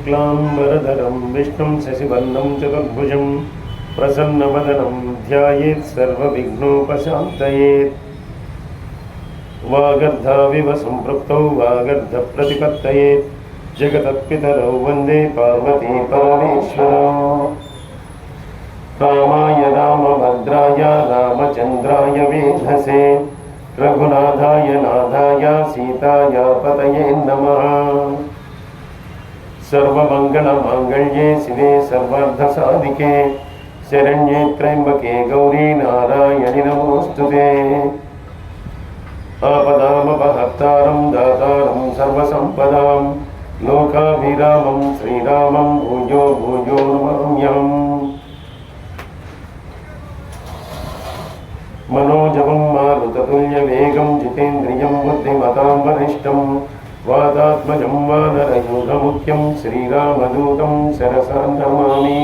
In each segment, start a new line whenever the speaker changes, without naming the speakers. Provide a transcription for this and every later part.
शुक्लांबरधरं विष्णुं शशिवर्णं चतुर्भुजं प्रसन्नवदनं ध्यायेत् सर्वविघ्नोपशान्तयेत्। वागर्धाविव सम्पृक्तौ वागर्धप्रतिपत्तये जगतत्पितरौ वन्दे पार्वती परमेश्वरौ। रामाय रामभद्राय रामचन्द्राय वेधसे रघुनाथाय नाथाय सीताय पतये नमः। सर्वमङ्गलमाङ्गल्ये शिवे सर्वार्थसाधिके शरण्ये त्र्यम्बके गौरी नारायणि नमोऽस्तुते। आपदामपहर्तारं दातारं सर्वसम्पदां लोकाभिरामं श्रीरामं भूयो भूयो नमाम्यहम्। मनोजवं मारुततुल्यवेगं जितेन्द्रियं बुद्धिमतां वरिष्ठं वातात्मजं वानरयूथमुख्यं श्रीरामदूतं शिरसा नमामि।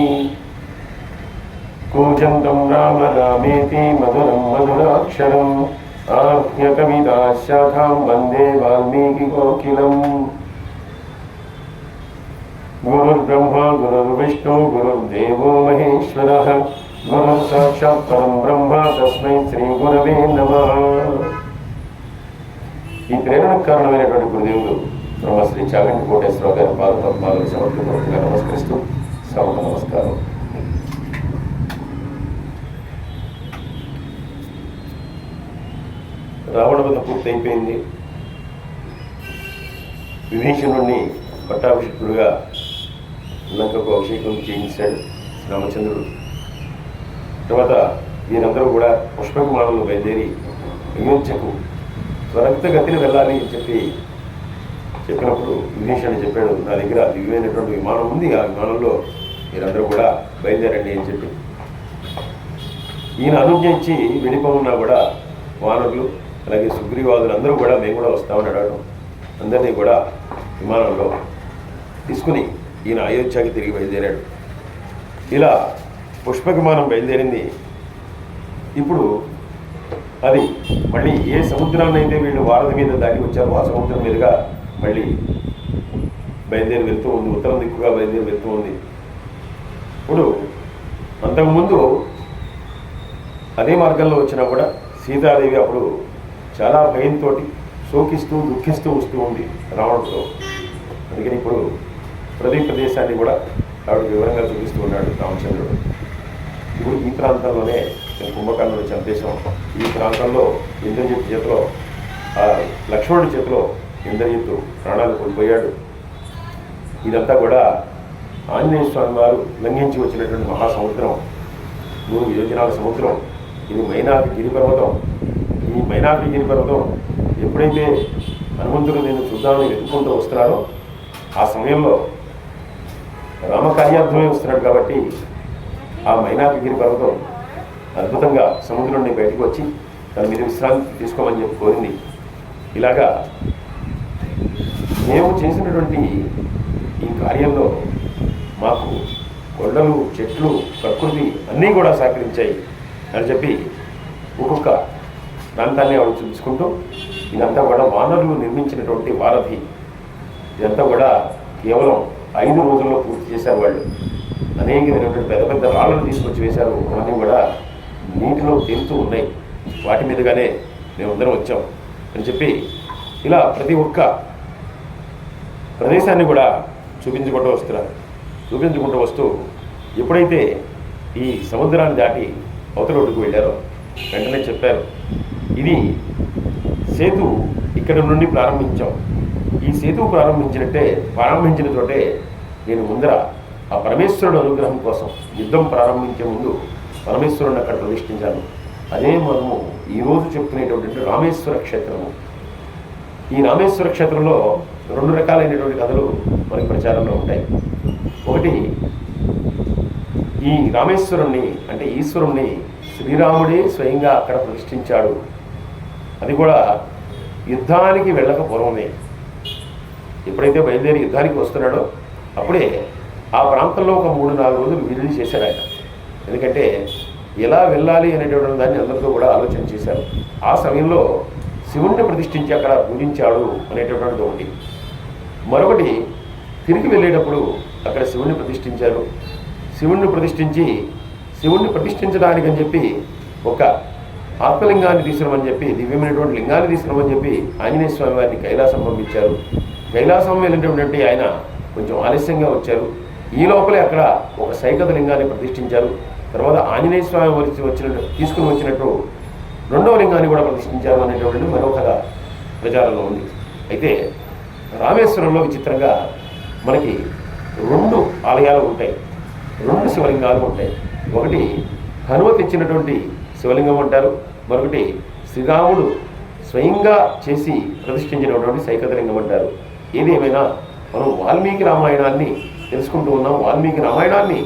कूजन्तं राम रामेति मधुरं मधुराक्षरम् आरुह्य कविताशाखां वन्दे वाल्मीकिकोकिलम्। गुरुर्ब्रह्मा गुरुर्विष्णु गुरुर्देवो महेश्वरः गुरुः साक्षात् परं ब्रह्म तस्मै శ్రీ గురవే నమః। ఈ ప్రేరణకు కారణమైనటువంటి గురుదేవులు బ్రహ్మశ్రీ చాగంటి కోటేశ్వరరావు గారి పాదపద్మాలకు సమర్పణగా నమస్కరిస్తూ శ్రవణ నమస్కారం. రావణవధ పూర్తయిపోయింది. విభీషణుడిని పట్టాభిషిక్తుడుగా లంకకు అభిషేకం చేయించాడు రామచంద్రుడు. తర్వాత వీరందరూ కూడా పుష్పకుమారంలో బయలుదేరి అయోధ్యకు త్వరితగతిన వెళ్ళాలి అని చెప్పినప్పుడు విభీషణుడు చెప్పాడు, నా దగ్గర దివ్యమైనటువంటి విమానం ఉంది, ఆ విమానంలో మీరందరూ కూడా బయలుదేరండి అని చెప్పి ఈయన అనుజ్ఞ ఇచ్చి వెళ్ళిపోమన్నా కూడా వానరులు అలాగే సుగ్రీవాదులు అందరూ కూడా మేము కూడా వస్తామని అడగడం, అందరినీ కూడా విమానంలో తీసుకుని ఈయన అయోధ్యకి తిరిగి బయలుదేరాడు. ఇలా పుష్పక విమానం బయలుదేరింది. ఇప్పుడు అది మళ్ళీ ఏ సముద్రాన్ని అయితే వీళ్ళు వారధి మీద దాటి వచ్చారో ఆ సముద్రం మీదుగా మళ్ళీ బయలుదేరి వెళ్తూ ఉంది, ఉత్తరం దిక్కుగా బయలుదేరి వెళ్తూ ఉంది. ఇప్పుడు అంతకుముందు అదే మార్గంలో వచ్చినా కూడా సీతాదేవి అప్పుడు చాలా భయంతో శోకిస్తూ దుఃఖిస్తూ వస్తూ ఉంది రావణుడితో. అందుకని ఇప్పుడు ప్రతి ప్రదేశాన్ని కూడా ఆవిడ వివరంగా చూపిస్తూ ఉన్నాడు రామచంద్రుడు. ఇప్పుడు ఈ ప్రాంతంలోనే కుంభకర్ణుడు చంపేశాం. ఈ ప్రాంతంలో ఇంద్రజిత్తు చేతిలో లక్ష్మణుడి చేతిలో ఇంద్రజిత్తు ప్రాణాలు కోల్పోయాడు. ఇదంతా కూడా ఆంజనేయ స్వామి వారు లంఘించి వచ్చినటువంటి మహాసముద్రం, 3 యోజనాల సముద్రం. ఇది మైనాక గిరిపర్వతం. ఈ మైనాక గిరిపర్వతం ఎప్పుడైతే హనుమంతుడు నేను చూద్దామని వెతుక్కుంటూ వస్తున్నారో ఆ సమయంలో రామకార్యార్థమే వస్తున్నాడు కాబట్టి ఆ మైనాక గిరిపర్వతం అద్భుతంగా సముద్రం నుండి బయటకు వచ్చి తన మీద విశ్రాంతి తీసుకోమని చెప్పి కోరింది. ఇలాగా మేము చేసినటువంటి ఈ కార్యంలో మాకు కొండలు చెట్లు ప్రకృతి అన్నీ కూడా సహకరించాయి అని చెప్పి ఒక్కొక్క ప్రాంతాన్ని ఆవిడ చూపించుకుంటూ ఇదంతా కూడా వానరులు నిర్మించినటువంటి వారధి. ఇదంతా కూడా కేవలం 5 రోజుల్లో పూర్తి చేశారు వాళ్ళు. అనేకమైనటువంటి పెద్ద పెద్ద రాళ్ళను తీసుకొచ్చి వేశారు. అవన్నీ కూడా నీటిలో తేలుతూ ఉన్నాయి. వాటి మీదుగానే మేమందరం వచ్చాం అని చెప్పి ఇలా ప్రతి ఒక్క ప్రదేశాన్ని కూడా చూపించుకుంటూ వస్తున్నారు. చూపించుకుంటూ వస్తూ ఎప్పుడైతే ఈ సముద్రాన్ని దాటి అవతల ఒడ్డుకు వెళ్ళారో వెంటనే చెప్పారు, ఇది సేతు ఇక్కడ నుండి ప్రారంభించాం. ఈ సేతువు ప్రారంభించిన చోటే నేను ముందర ఆ పరమేశ్వరుడు అనుగ్రహం కోసం యుద్ధం ప్రారంభించే ముందు పరమేశ్వరుడిని అక్కడ ప్రతిష్ఠించాను. అదే మనము ఈరోజు చెప్పుకునేటటువంటి రామేశ్వర క్షేత్రము. ఈ రామేశ్వర క్షేత్రంలో 2 రకాలైనటువంటి కథలు మనకి ప్రచారంలో ఉంటాయి. ఒకటి, ఈ రామేశ్వరుణ్ణి అంటే ఈశ్వరుణ్ణి శ్రీరాముడే స్వయంగా అక్కడ ప్రతిష్ఠించాడు. అది కూడా యుద్ధానికి వెళ్ళక పూర్వమే. ఎప్పుడైతే బయలుదేరి యుద్ధానికి వస్తున్నాడో అప్పుడే ఆ ప్రాంతంలో ఒక 3-4 రోజులు విధులు చేశాడు ఆయన. ఎందుకంటే ఎలా వెళ్ళాలి అనేటువంటి దాన్ని అందరితో కూడా ఆలోచన చేశారు. ఆ సమయంలో శివుణ్ణి ప్రతిష్ఠించి అక్కడ పూజించాడు అనేటటువంటిది ఒకటి. మరొకటి, తిరిగి వెళ్ళేటప్పుడు అక్కడ శివుణ్ణి ప్రతిష్ఠించారు. శివుణ్ణి ప్రతిష్ఠించడానికి అని చెప్పి ఒక ఆత్మలింగాన్ని తీసుకురమని చెప్పి, దివ్యమైనటువంటి లింగాన్ని తీసుకురమని చెప్పి ఆంజనేయ స్వామి వారిని కైలాసం పంపించారు. కైలాసం వెళ్ళినటువంటి ఆయన కొంచెం ఆలస్యంగా వచ్చారు. ఈ లోపలే అక్కడ ఒక సైకత లింగాన్ని ప్రతిష్ఠించారు. తర్వాత ఆంజనేయ స్వామి తీసుకుని వచ్చినట్టు రెండవ లింగాన్ని కూడా ప్రతిష్ఠించారు అనేటువంటి మరొక ప్రచారంలో ఉంది. అయితే రామేశ్వరంలో విచిత్రంగా మనకి 2 ఆలయాలు ఉంటాయి, 2 శివలింగాలు ఉంటాయి. ఒకటి హనుమతి ఇచ్చినటువంటి శివలింగం అంటారు, మరొకటి శ్రీరాముడు స్వయంగా చేసి ప్రతిష్ఠించినటువంటి సైకతలింగం అంటారు. ఏదేమైనా మనం వాల్మీకి రామాయణాన్ని తెలుసుకుంటూ ఉన్నాం. వాల్మీకి రామాయణాన్ని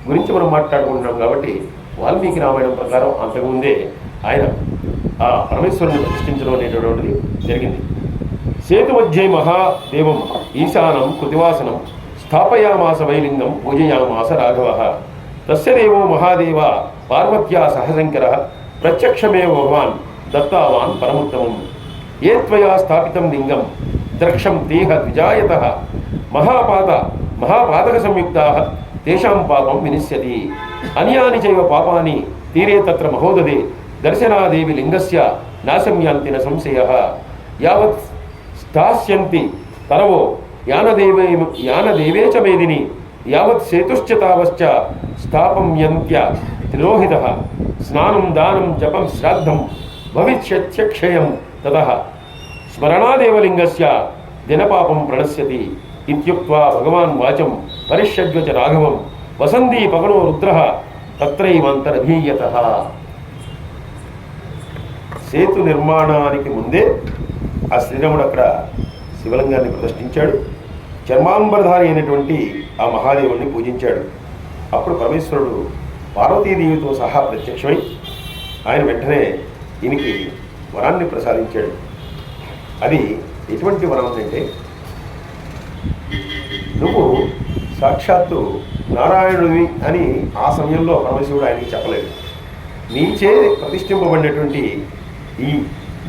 గురించి మనం మాట్లాడుకుంటున్నాం కాబట్టి వాల్మీకి రామాయణం ప్రకారం అంతకుముందే ఆయన ఆ పరమేశ్వరుని ప్రతిష్ఠించడం అనేటటువంటిది జరిగింది. సేతు మధ్యే మహాదేవం ఈశానం కృతివాసనం స్థాపయామాస వైలింగం పూజయామాస రాఘవ. తస్య దేవో మహాదేవ పార్వత్యా సహశంకర ప్రత్యక్షమేవ భగవాన్ దత్తావాన్ పరముత్తమం. ఏ త్వయా స్థాపితం లింగం ద్రక్షం తేహ ద్విజాయత మహాపాతక సంయుక్తా తేషాం పాపం వినిశ్యతి. అన్యాని చైవ పాపాని తీరే తత్ర మహోదదే దర్శనాదేవి లింగస్య నాశమ్యాంతి న సంశయః. యావత్ స్థాస్యంతి తరవో యానదేవే చ మేదిని యావత్ సేతుశ్చ తావశ్చ స్థాపమ్యంత్య త్రిలోహితః. స్నానం దానం జపం శ్రాద్ధం భవిష్యత్యక్షయం తతః స్మరణాదేవ లింగస్య దినపాపం ప్రణశ్యతి ఇత్యుక్త్వా భగవాన్ వాచం పరిష్యజ్వ చ రాఘవం వసందీ పవనో రుద్రః తత్రైవంతరధీయతః. సేతు నిర్మాణానికి ముందే ఆ శ్రీరాముడు అక్కడ శివలింగాన్ని ప్రతిష్ఠించాడు. చర్మాంబరధారి అయినటువంటి ఆ మహాదేవుణ్ణి పూజించాడు. అప్పుడు పరమేశ్వరుడు పార్వతీదేవితో సహా ప్రత్యక్షమై ఆయన వెంటనే ఈయనకి వరాన్ని ప్రసాదించాడు. అది ఎటువంటి వరం అంటే, నువ్వు సాక్షాత్తు నారాయణుడివి అని ఆ సమయంలో పరమేశ్వరుడు ఆయనకి చెప్పలేదు. నీచే ప్రతిష్ఠింపబడినటువంటి ఈ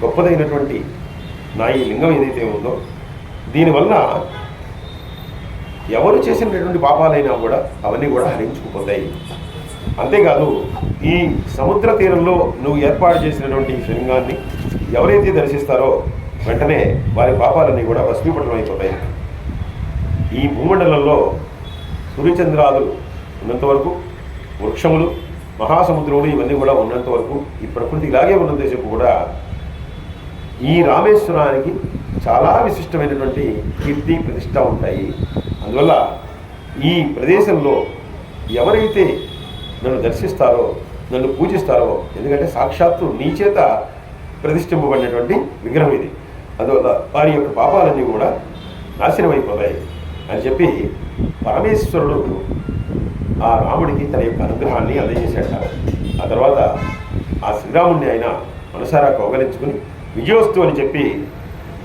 గొప్పదైనటువంటి నా ఈ లింగం ఏదైతే ఉందో దీనివల్ల ఎవరు చేసినటువంటి పాపాలైనా కూడా అవన్నీ కూడా హరించుకుపోతాయి. అంతేకాదు, ఈ సముద్ర తీరంలో నువ్వు ఏర్పాటు చేసినటువంటి శివలింగాన్ని ఎవరైతే దర్శిస్తారో వెంటనే వారి పాపాలన్నీ కూడా భస్మీపటం అయిపోతాయి. ఈ భూమండలంలో సూర్యచంద్రాదులు ఉన్నంతవరకు, వృక్షములు, మహాసముద్రములు ఇవన్నీ కూడా ఉన్నంత వరకు, ఈ ప్రకృతి ఇలాగే ఉన్నంతసేపు కూడా ఈ రామేశ్వరానికి చాలా విశిష్టమైనటువంటి కీర్తి ప్రతిష్ట ఉంటాయి. అందువల్ల ఈ ప్రదేశంలో ఎవరైతే నన్ను దర్శిస్తారో, నన్ను పూజిస్తారో, ఎందుకంటే సాక్షాత్తు నీ చేత ప్రతిష్ఠింపబడినటువంటి విగ్రహం ఇది, అందువల్ల వారి యొక్క పాపాలన్నీ కూడా నాశనం అయిపోతాయి అని చెప్పి పరమేశ్వరుడు ఆ రాముడికి తన యొక్క అనుగ్రహాన్ని అందజేశాడు. ఆ తర్వాత ఆ శ్రీరాముడిని ఆయన మనసారా కౌగలించుకుని విజయోస్తు అని చెప్పి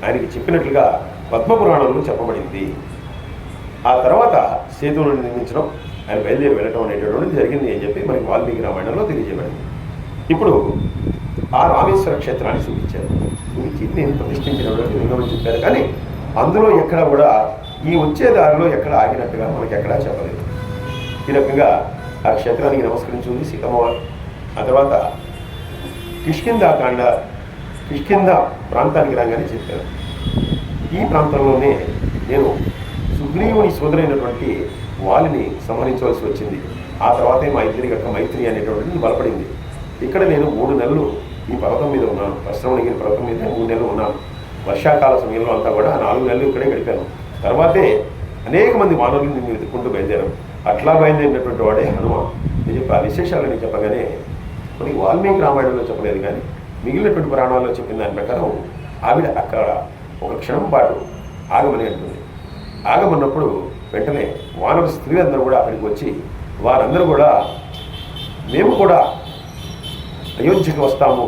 ఆయనకి చెప్పినట్లుగా పద్మపురాణంలో చెప్పబడింది. ఆ తర్వాత సేతువును నిర్మించడం, ఆయన బయలుదేరి వెళ్ళటం అనేటటువంటిది జరిగింది అని చెప్పి మనకి వాల్మీకి రామాయణంలో తెలియజేయబడింది. ఇప్పుడు ఆ రామేశ్వర క్షేత్రాన్ని చూపించారు. చూపించి నేను ప్రతిష్ఠించినటువంటి లింగం అని చెప్పారు. కానీ అందులో ఎక్కడ కూడా ఈ వచ్చే దారిలో ఎక్కడ ఆగినట్టుగా మనకి ఎక్కడా చెప్పలేదు. ఈ రకంగా ఆ క్షేత్రానికి నమస్కరించింది సీతమ్మవారు. ఆ తర్వాత కిష్కింద ప్రాంతానికి రాగానే చెప్పారు. ఈ ప్రాంతంలోనే నేను సుగ్రీవుని సోదరైనటువంటి వాలిని సంహరించవలసి వచ్చింది. ఆ తర్వాతే మా ఇద్దరి యొక్క మైత్రి అనేటువంటిది బలపడింది. ఇక్కడ నేను 3 నెలలు ఈ పర్వతం మీద ఉన్నాను. పశ్రవణగిరి పర్వతం మీద 3 నెలలు ఉన్నాను. వర్షాకాల సమయంలో అంతా కూడా 4 నెలలు ఇక్కడే గడిపాను. తర్వాతే అనేక మంది వానరులు నేను వెతుక్కుంటూ బయలుదేరాను. అట్లా బయలుదేరినటువంటి వాడే హనుమ అని చెప్పి ఆ విశేషాలని చెప్పగానే మనకి వాల్మీకి రామాయణంలో చెప్పలేదు, కానీ మిగిలినటువంటి పురాణాల్లో చెప్పిన దాని ప్రకారం ఆవిడ అక్కడ ఒక క్షణం పాటు ఆగమని అంటుంది. ఆగమన్నప్పుడు వెంటనే వానర స్త్రీలందరూ కూడా అక్కడికి వచ్చి వారందరూ కూడా మేము కూడా అయోధ్యకు వస్తాము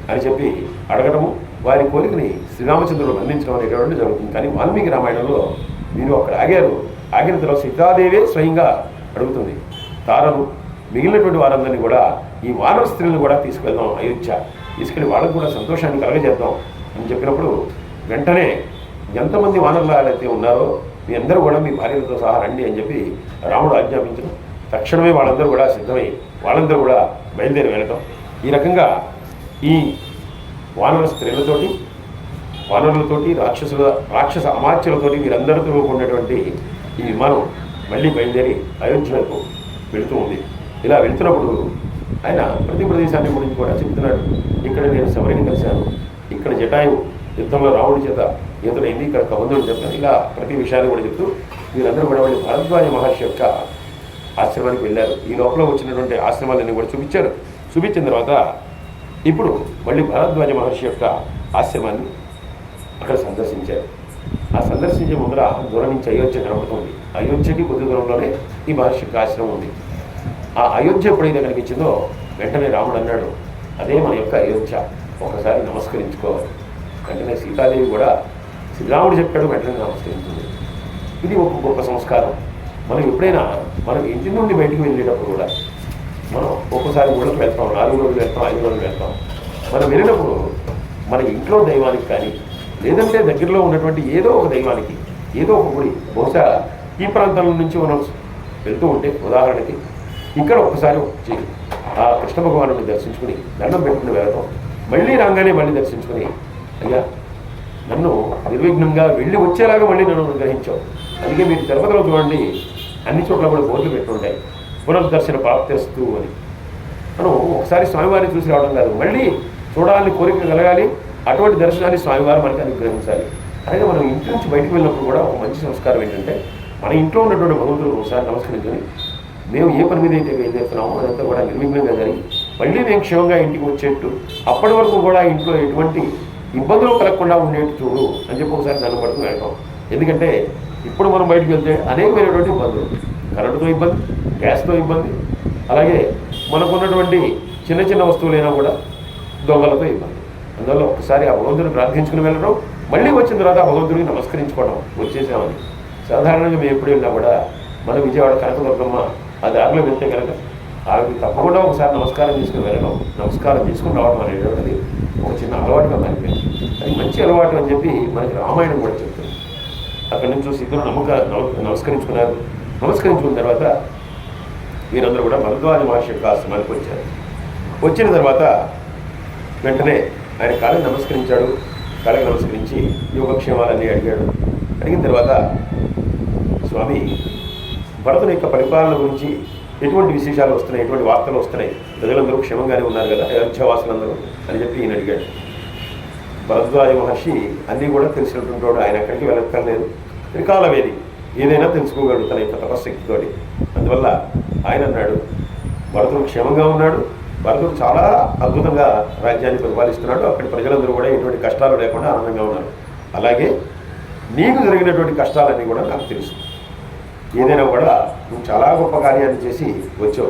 అని చెప్పి అడగడము, వారి కోరికని శ్రీరామచంద్రుడు అందించడం అనేటువంటి జరుగుతుంది. కానీ వాల్మీకి రామాయణంలో మీరు అక్కడ ఆగిన తర్వాత సీతాదేవే స్వయంగా అడుగుతుంది. తారను మిగిలినటువంటి వారందరినీ కూడా ఈ వానర స్త్రీలను కూడా తీసుకెళ్దాం అయోధ్య, తీసుకెళ్ళి వాళ్ళకు కూడా సంతోషాన్ని కలగజేద్దాం అని చెప్పినప్పుడు వెంటనే ఎంతమంది వానరులు అయితే ఉన్నారో మీ అందరూ కూడా మీ భార్యలతో సహా రండి అని చెప్పి రాముడు ఆజ్ఞాపించడం, తక్షణమే వాళ్ళందరూ కూడా సిద్ధమై వాళ్ళందరూ కూడా బయలుదేరి వెళ్ళటం. ఈ రకంగా ఈ వానర స్త్రీలతోటి, వానరులతోటి, రాక్షస అమాత్యులతోటి వీరందరితో ఉన్నటువంటి ఈ విమానం మళ్ళీ బయలుదేరి అయోధ్య వైపు వెళుతూ ఉంది. ఇలా వెళుతున్నప్పుడు ఆయన ప్రతి ప్రదేశాన్ని గురించి కూడా చెప్తున్నాడు. ఇక్కడ నేను శబరిని కలిశాను, ఇక్కడ జటాయు యుద్ధంలో రాముడి చేత ఈతడైంది, ఇక్కడ కబంధుడు చెప్తాను, ఇలా ప్రతి విషయాన్ని కూడా చెప్తూ వీరందరూ కూడా మళ్ళీ భరద్వాజ మహర్షి యొక్క ఆశ్రమానికి వెళ్ళారు. ఈ లోపల వచ్చినటువంటి ఆశ్రమాలన్నీ కూడా చూపించారు. చూపించిన తర్వాత ఇప్పుడు మళ్ళీ భరద్వాజ మహర్షి యొక్క ఆశ్రమాన్ని అక్కడ సందర్శించారు. ఆ సందర్శించే ముందర దూరం నుంచి అయోధ్య కనబడుతుంది. అయోధ్యకి కొద్ది దూరంలోనే ఈ మహర్షి యొక్క ఆశ్రమం ఉంది. ఆ అయోధ్య ఎప్పుడైతే కనిపించిందో వెంటనే రాముడు అన్నాడు, అదే మన యొక్క అయోధ్య, ఒకసారి నమస్కరించుకోవాలి. వెంటనే సీతాదేవి కూడా శ్రీరాముడు చెప్పాడు, వెంటనే నమస్కరించింది. ఇది ఒక గొప్ప సంస్కారం. మనం ఎప్పుడైనా మనం ఇంటి నుండి బయటికి వెళ్ళేటప్పుడు కూడా మనం ఒక్కోసారి ఊళ్ళకి వెళ్తాం, 4 రోజులు వెళ్తాం, 5 రోజులు వెళ్తాం. మనం వెళ్ళినప్పుడు మన ఇంట్లో దైవానికి కానీ లేదంటే దగ్గరలో ఉన్నటువంటి ఏదో ఒక దైవానికి ఏదో ఒక గుడి, బహుశా ఈ ప్రాంతాల నుంచి మనం వెళ్తూ ఉంటే ఉదాహరణకి ఇక్కడ ఒకసారి వచ్చి ఆ కృష్ణ భగవాను దర్శించుకుని దండం పెట్టుకుని వెళ్ళటం, మళ్ళీ రాగానే మళ్ళీ దర్శించుకుని, అయ్యా నన్ను నిర్విఘ్నంగా వెళ్ళి వచ్చేలాగా మళ్ళీ నన్ను అనుగ్రహించావు. అందుకే మీరు తిరుపతిలో చూడండి అన్ని చోట్ల కూడా బోర్డులు పెట్టుంటాయి, పునర్దర్శన ప్రాప్తిస్తూ అని. మనం ఒకసారి స్వామివారిని చూసి రావడం కాదు, మళ్ళీ చూడాలని కోరిక కలగాలి. అటువంటి దర్శనాన్ని స్వామివారు మనకి అనుగ్రహించాలి. అలాగే మనం ఇంటి నుంచి బయటకు వెళ్ళినప్పుడు కూడా ఒక మంచి సంస్కారం ఏంటంటే మన ఇంట్లో ఉన్నటువంటి భగవంతుడు ఒకసారి నమస్కరించుకొని మేము ఏ పని మీద అయితే బయలుదేరుతున్నామో అదంతా కూడా నిర్విఘ్నంగా జరిగి మళ్ళీ మేము క్షేమంగా ఇంటికి వచ్చేట్టు, అప్పటి వరకు కూడా ఇంట్లో ఎటువంటి ఇబ్బందులు కలగకుండా ఉండేట్టు చూడు అని చెప్పి ఒకసారి దాన్ని పడుతూ వెళ్తాం. ఎందుకంటే ఇప్పుడు మనం బయటకు వెళ్తే అనేకమైనటువంటి ఇబ్బందులు, కరెంటుతో ఇబ్బంది, గ్యాస్తో ఇబ్బంది, అలాగే మనకున్నటువంటి చిన్న చిన్న వస్తువులైనా కూడా దొంగలతో ఇబ్బంది. అందువల్ల ఒకసారి ఆ భగవంతుని ప్రార్థించుకుని వెళ్ళడం, మళ్ళీ వచ్చిన తర్వాత ఆ భగవంతుడికి నమస్కరించుకోవడం, వచ్చేసామని. సాధారణంగా మేము ఎప్పుడు వెళ్ళినా కూడా మన విజయవాడ కనకదుర్గమ్మ ఆ దారిలో వెళ్తే కనుక ఆవిడకి తప్పకుండా ఒకసారి నమస్కారం చేసుకుని వెళ్ళడం, నమస్కారం చేసుకుని రావడం అనేటువంటిది ఒక చిన్న అలవాటుగా మారిపోయింది. అది మంచి అలవాటు అని చెప్పి మనకి రామాయణం కూడా చెప్తుంది. అక్కడి నుంచి చూసి ఇద్దరు నమస్కరించుకున్నారు. నమస్కరించుకున్న తర్వాత వీరందరూ కూడా భరద్వాజ మహర్షి యొక్క ఆశ్రమానికి వచ్చారు. వచ్చిన తర్వాత వెంటనే ఆయన కాళ్ళకి నమస్కరించాడు. కాళ్ళకి నమస్కరించి యోగక్షేమాలన్నీ అడిగాడు. అడిగిన తర్వాత స్వామి భరతుని యొక్క పరిపాలన గురించి ఎటువంటి విశేషాలు వస్తున్నాయి, ఎటువంటి వార్తలు వస్తున్నాయి, ప్రజలందరూ క్షేమంగానే ఉన్నారు కదా అయోధ్యవాసులందరూ అని చెప్పి ఈయన అడిగాడు. భరద్వాజ మహర్షి అన్నీ కూడా తెలిసినటువంటి వాడు, ఆయన ఎక్కడికి వెళ్ళక్కర్లేదు, త్రికాలవేది ఏదైనా తెలుసుకోగలడు తన యొక్క తపశక్తితోటి. అందువల్ల ఆయన అన్నాడు, భరతుడు క్షేమంగా ఉన్నాడు, భరతుడు చాలా అద్భుతంగా రాజ్యాన్ని పరిపాలిస్తున్నాడు, అక్కడి ప్రజలందరూ కూడా ఎటువంటి కష్టాలు లేకుండా ఆనందంగా ఉన్నారు. అలాగే నీకు జరిగినటువంటి కష్టాలన్నీ కూడా నాకు తెలుసు. ఏదైనా కూడా నువ్వు చాలా గొప్ప కార్యాన్ని చేసి వచ్చావు,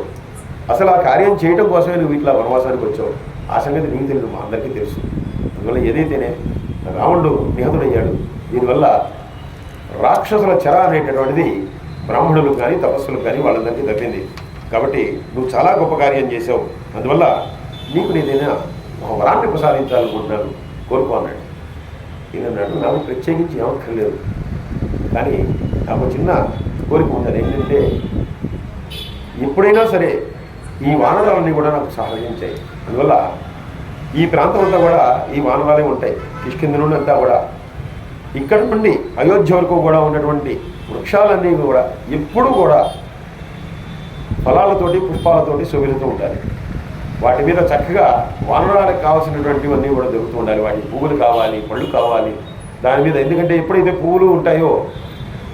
అసలు ఆ కార్యం చేయడం కోసమే నువ్వు ఇట్లా వనవాసానికి వచ్చావు. ఆ సంగతి నీకు తెలియదు, మా అందరికీ తెలుసు. అందువల్ల ఏదైతేనే రావణుడు నిహతుడయ్యాడు. దీనివల్ల రాక్షసుల చెర అనేటటువంటిది బ్రాహ్మణులకు కానీ తపస్సులకు కానీ వాళ్ళందరికీ తప్పింది. కాబట్టి నువ్వు చాలా గొప్ప కార్యం చేసావు, అందువల్ల నీకు నేనైనా ఒక వరాన్ని ప్రసాదించాలనుకుంటున్నాను, కోరుకో అన్నాడు. ఈయనన్నాడు, నాకు ప్రత్యేకించి ఏమక్కర్లేదు, కానీ నాకు చిన్న కోరిక ఉంటుంది. ఏంటంటే ఎప్పుడైనా సరే ఈ వానరాలన్నీ కూడా నాకు సహకరించాయి. అందువల్ల ఈ ప్రాంతం అంతా కూడా ఈ వానరాలే ఉంటాయి. కిష్కింద నుండి అంతా కూడా ఇక్కడ నుండి అయోధ్య వరకు కూడా ఉన్నటువంటి వృక్షాలన్నీ కూడా ఎప్పుడూ కూడా ఫలాలతోటి పుష్పాలతోటి శోభిలుతూ ఉండాలి. వాటి మీద చక్కగా వానరాలకు కావాల్సినటువంటివన్నీ కూడా దొరుకుతూ ఉండాలి. వాటికి పువ్వులు కావాలి, పళ్ళు కావాలి దాని మీద. ఎందుకంటే ఎప్పుడైతే పువ్వులు ఉంటాయో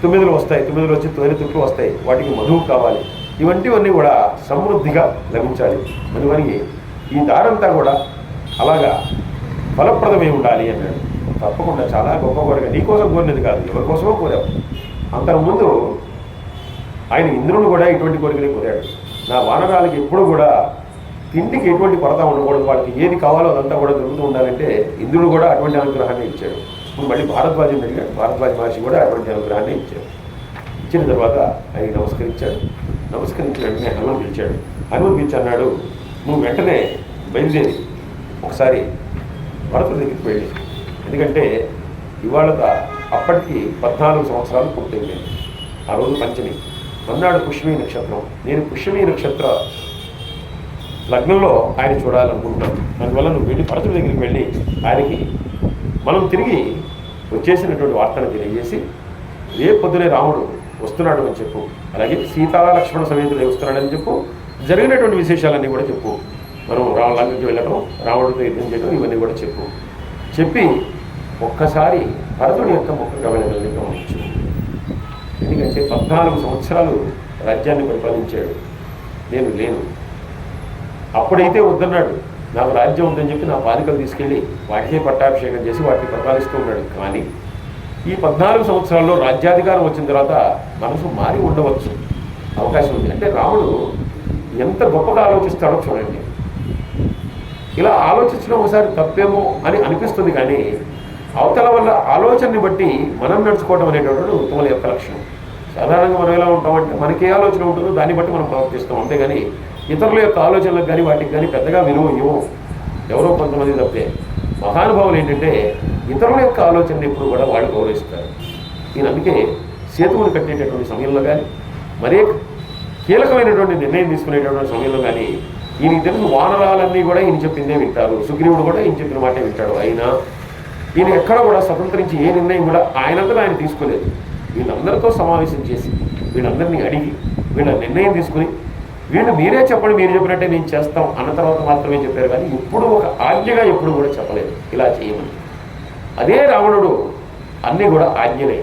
తుమ్మిదలు వస్తాయి, తుమ్మిదలు వచ్చి తొలి తుట్లు వస్తాయి, వాటికి మధువు కావాలి. ఇవంటివన్నీ కూడా సమృద్ధిగా లభించాలి. అందుకని ఈ దారంతా కూడా అలాగా ఫలప్రదమై ఉండాలి అన్నాడు. తప్పకుండా చాలా గొప్ప కోరిక, నీకోసం కోరినది కాదు, ఎవరి కోసమో కోరావు. అంతకుముందు ఆయన ఇంద్రుడు కూడా ఇటువంటి కోరికలే కోరాడు. నా వానరాలకి ఎప్పుడు కూడా తిండికి ఎటువంటి కొరత ఉండకూడదు, వాళ్ళకి ఏది కావాలో అదంతా కూడా దొరుకుతూ ఉండాలంటే ఇంద్రుడు కూడా అటువంటి అనుగ్రహాన్ని ఇచ్చాడు. మళ్ళీ భారద్వాజం అడిగాడు, భారద్వాజ మహర్షి కూడా అటువంటి అనుగ్రహాన్ని ఇచ్చాడు. ఇచ్చిన తర్వాత ఆయన నమస్కరించాడు. నమస్కరించిన వెంటనే హనుమని పిలిచాడు. హనుమని పిలిచి అన్నాడు, నువ్వు వెంటనే బయలుదేరి ఒకసారి భరతుడి దగ్గరికి వెళ్ళి, ఎందుకంటే ఇవాళ అప్పటికి 14 సంవత్సరాలు పూర్తయిపోయింది. ఆ రోజు పంచమి, మన్నాడు పుష్యమి నక్షత్రం. నేను పుష్యమి నక్షత్ర లగ్నంలో ఆయన చూడాలనుకుంటున్నాను. అందువల్ల నువ్వు వెళ్ళి భరతుడి దగ్గరికి వెళ్ళి ఆయనకి మనం తిరిగి వచ్చేసినటువంటి వార్తను తెలియజేసి రేపు పొద్దునే రాముడు వస్తున్నాడు అని చెప్పు, అలాగే సీతా లక్ష్మణ సమేతుడే వస్తున్నాడని చెప్పు, జరిగినటువంటి విశేషాలన్నీ కూడా చెప్పు. మనం లంకకి వెళ్ళడం, రాముడితో యుద్ధం చేయడం, ఇవన్నీ కూడా చెప్పి ఒక్కసారి భరతుడి యొక్క ముఖ గమనికల్ని గమనించు. ఎందుకంటే 14 సంవత్సరాలు రాజ్యాన్ని పరిపాలించాడు, నేను లేను. అప్పుడైతే వద్దన్నాడు, నాకు రాజ్యం ఉందని చెప్పి నా బాలికలు తీసుకెళ్ళి వాటికే పట్టాభిషేకం చేసి వాటిని పరిపాలిస్తూ ఉన్నాడు. కానీ ఈ 14 సంవత్సరాల్లో రాజ్యాధికారం వచ్చిన తర్వాత మనసు మారి ఉండవచ్చు, అవకాశం ఉంది. అంటే రాముడు ఎంత గొప్పగా ఆలోచిస్తాడో చూడండి. ఇలా ఆలోచించడం ఒకసారి తప్పేమో అని అనిపిస్తుంది, కానీ అవతల వల్ల ఆలోచనని బట్టి మనం నడుచుకోవడం అనేటటువంటి ఉత్తముల యొక్క లక్షణం. సాధారణంగా మనం ఎలా ఉంటామంటే మనకి ఏ ఆలోచన ఉంటుందో దాన్ని బట్టి మనం ప్రవర్తిస్తాం, అంతేగాని ఇతరుల యొక్క ఆలోచనలకు కానీ వాటికి కానీ పెద్దగా విలువ ఇవ్వం. ఎవరో కొంతమంది తప్పే. మహానుభావులు ఏంటంటే ఇతరుల యొక్క ఆలోచనని ఎప్పుడు కూడా వాళ్ళు గౌరవిస్తారు. ఈయన అందుకే సేతువులు కట్టేటటువంటి సమయంలో కానీ మరే కీలకమైనటువంటి నిర్ణయం తీసుకునేటటువంటి సమయంలో కానీ ఈయనకి తెలుసు వానరాలన్నీ కూడా ఈయన చెప్పిందే వింటారు, సుగ్రీవుడు కూడా ఈయన చెప్పిన మాటే వింటాడు. అయినా ఈయన ఎక్కడ కూడా స్వతంత్రించి ఏ నిర్ణయం కూడా ఆయనంతా ఆయన తీసుకోలేదు. వీళ్ళందరితో సమావేశం చేసి వీళ్ళందరినీ అడిగి వీళ్ళ నిర్ణయం తీసుకుని వీళ్ళు మీరే చెప్పండి, మీరు చెప్పినట్టే నేను చేస్తాం అన్న తర్వాత మాత్రమే చెప్పారు, కానీ ఎప్పుడు ఒక ఆజ్ఞగా ఎప్పుడు కూడా చెప్పలేదు ఇలా చేయమని. అదే రావణుడు అన్నీ కూడా ఆజ్ఞలే.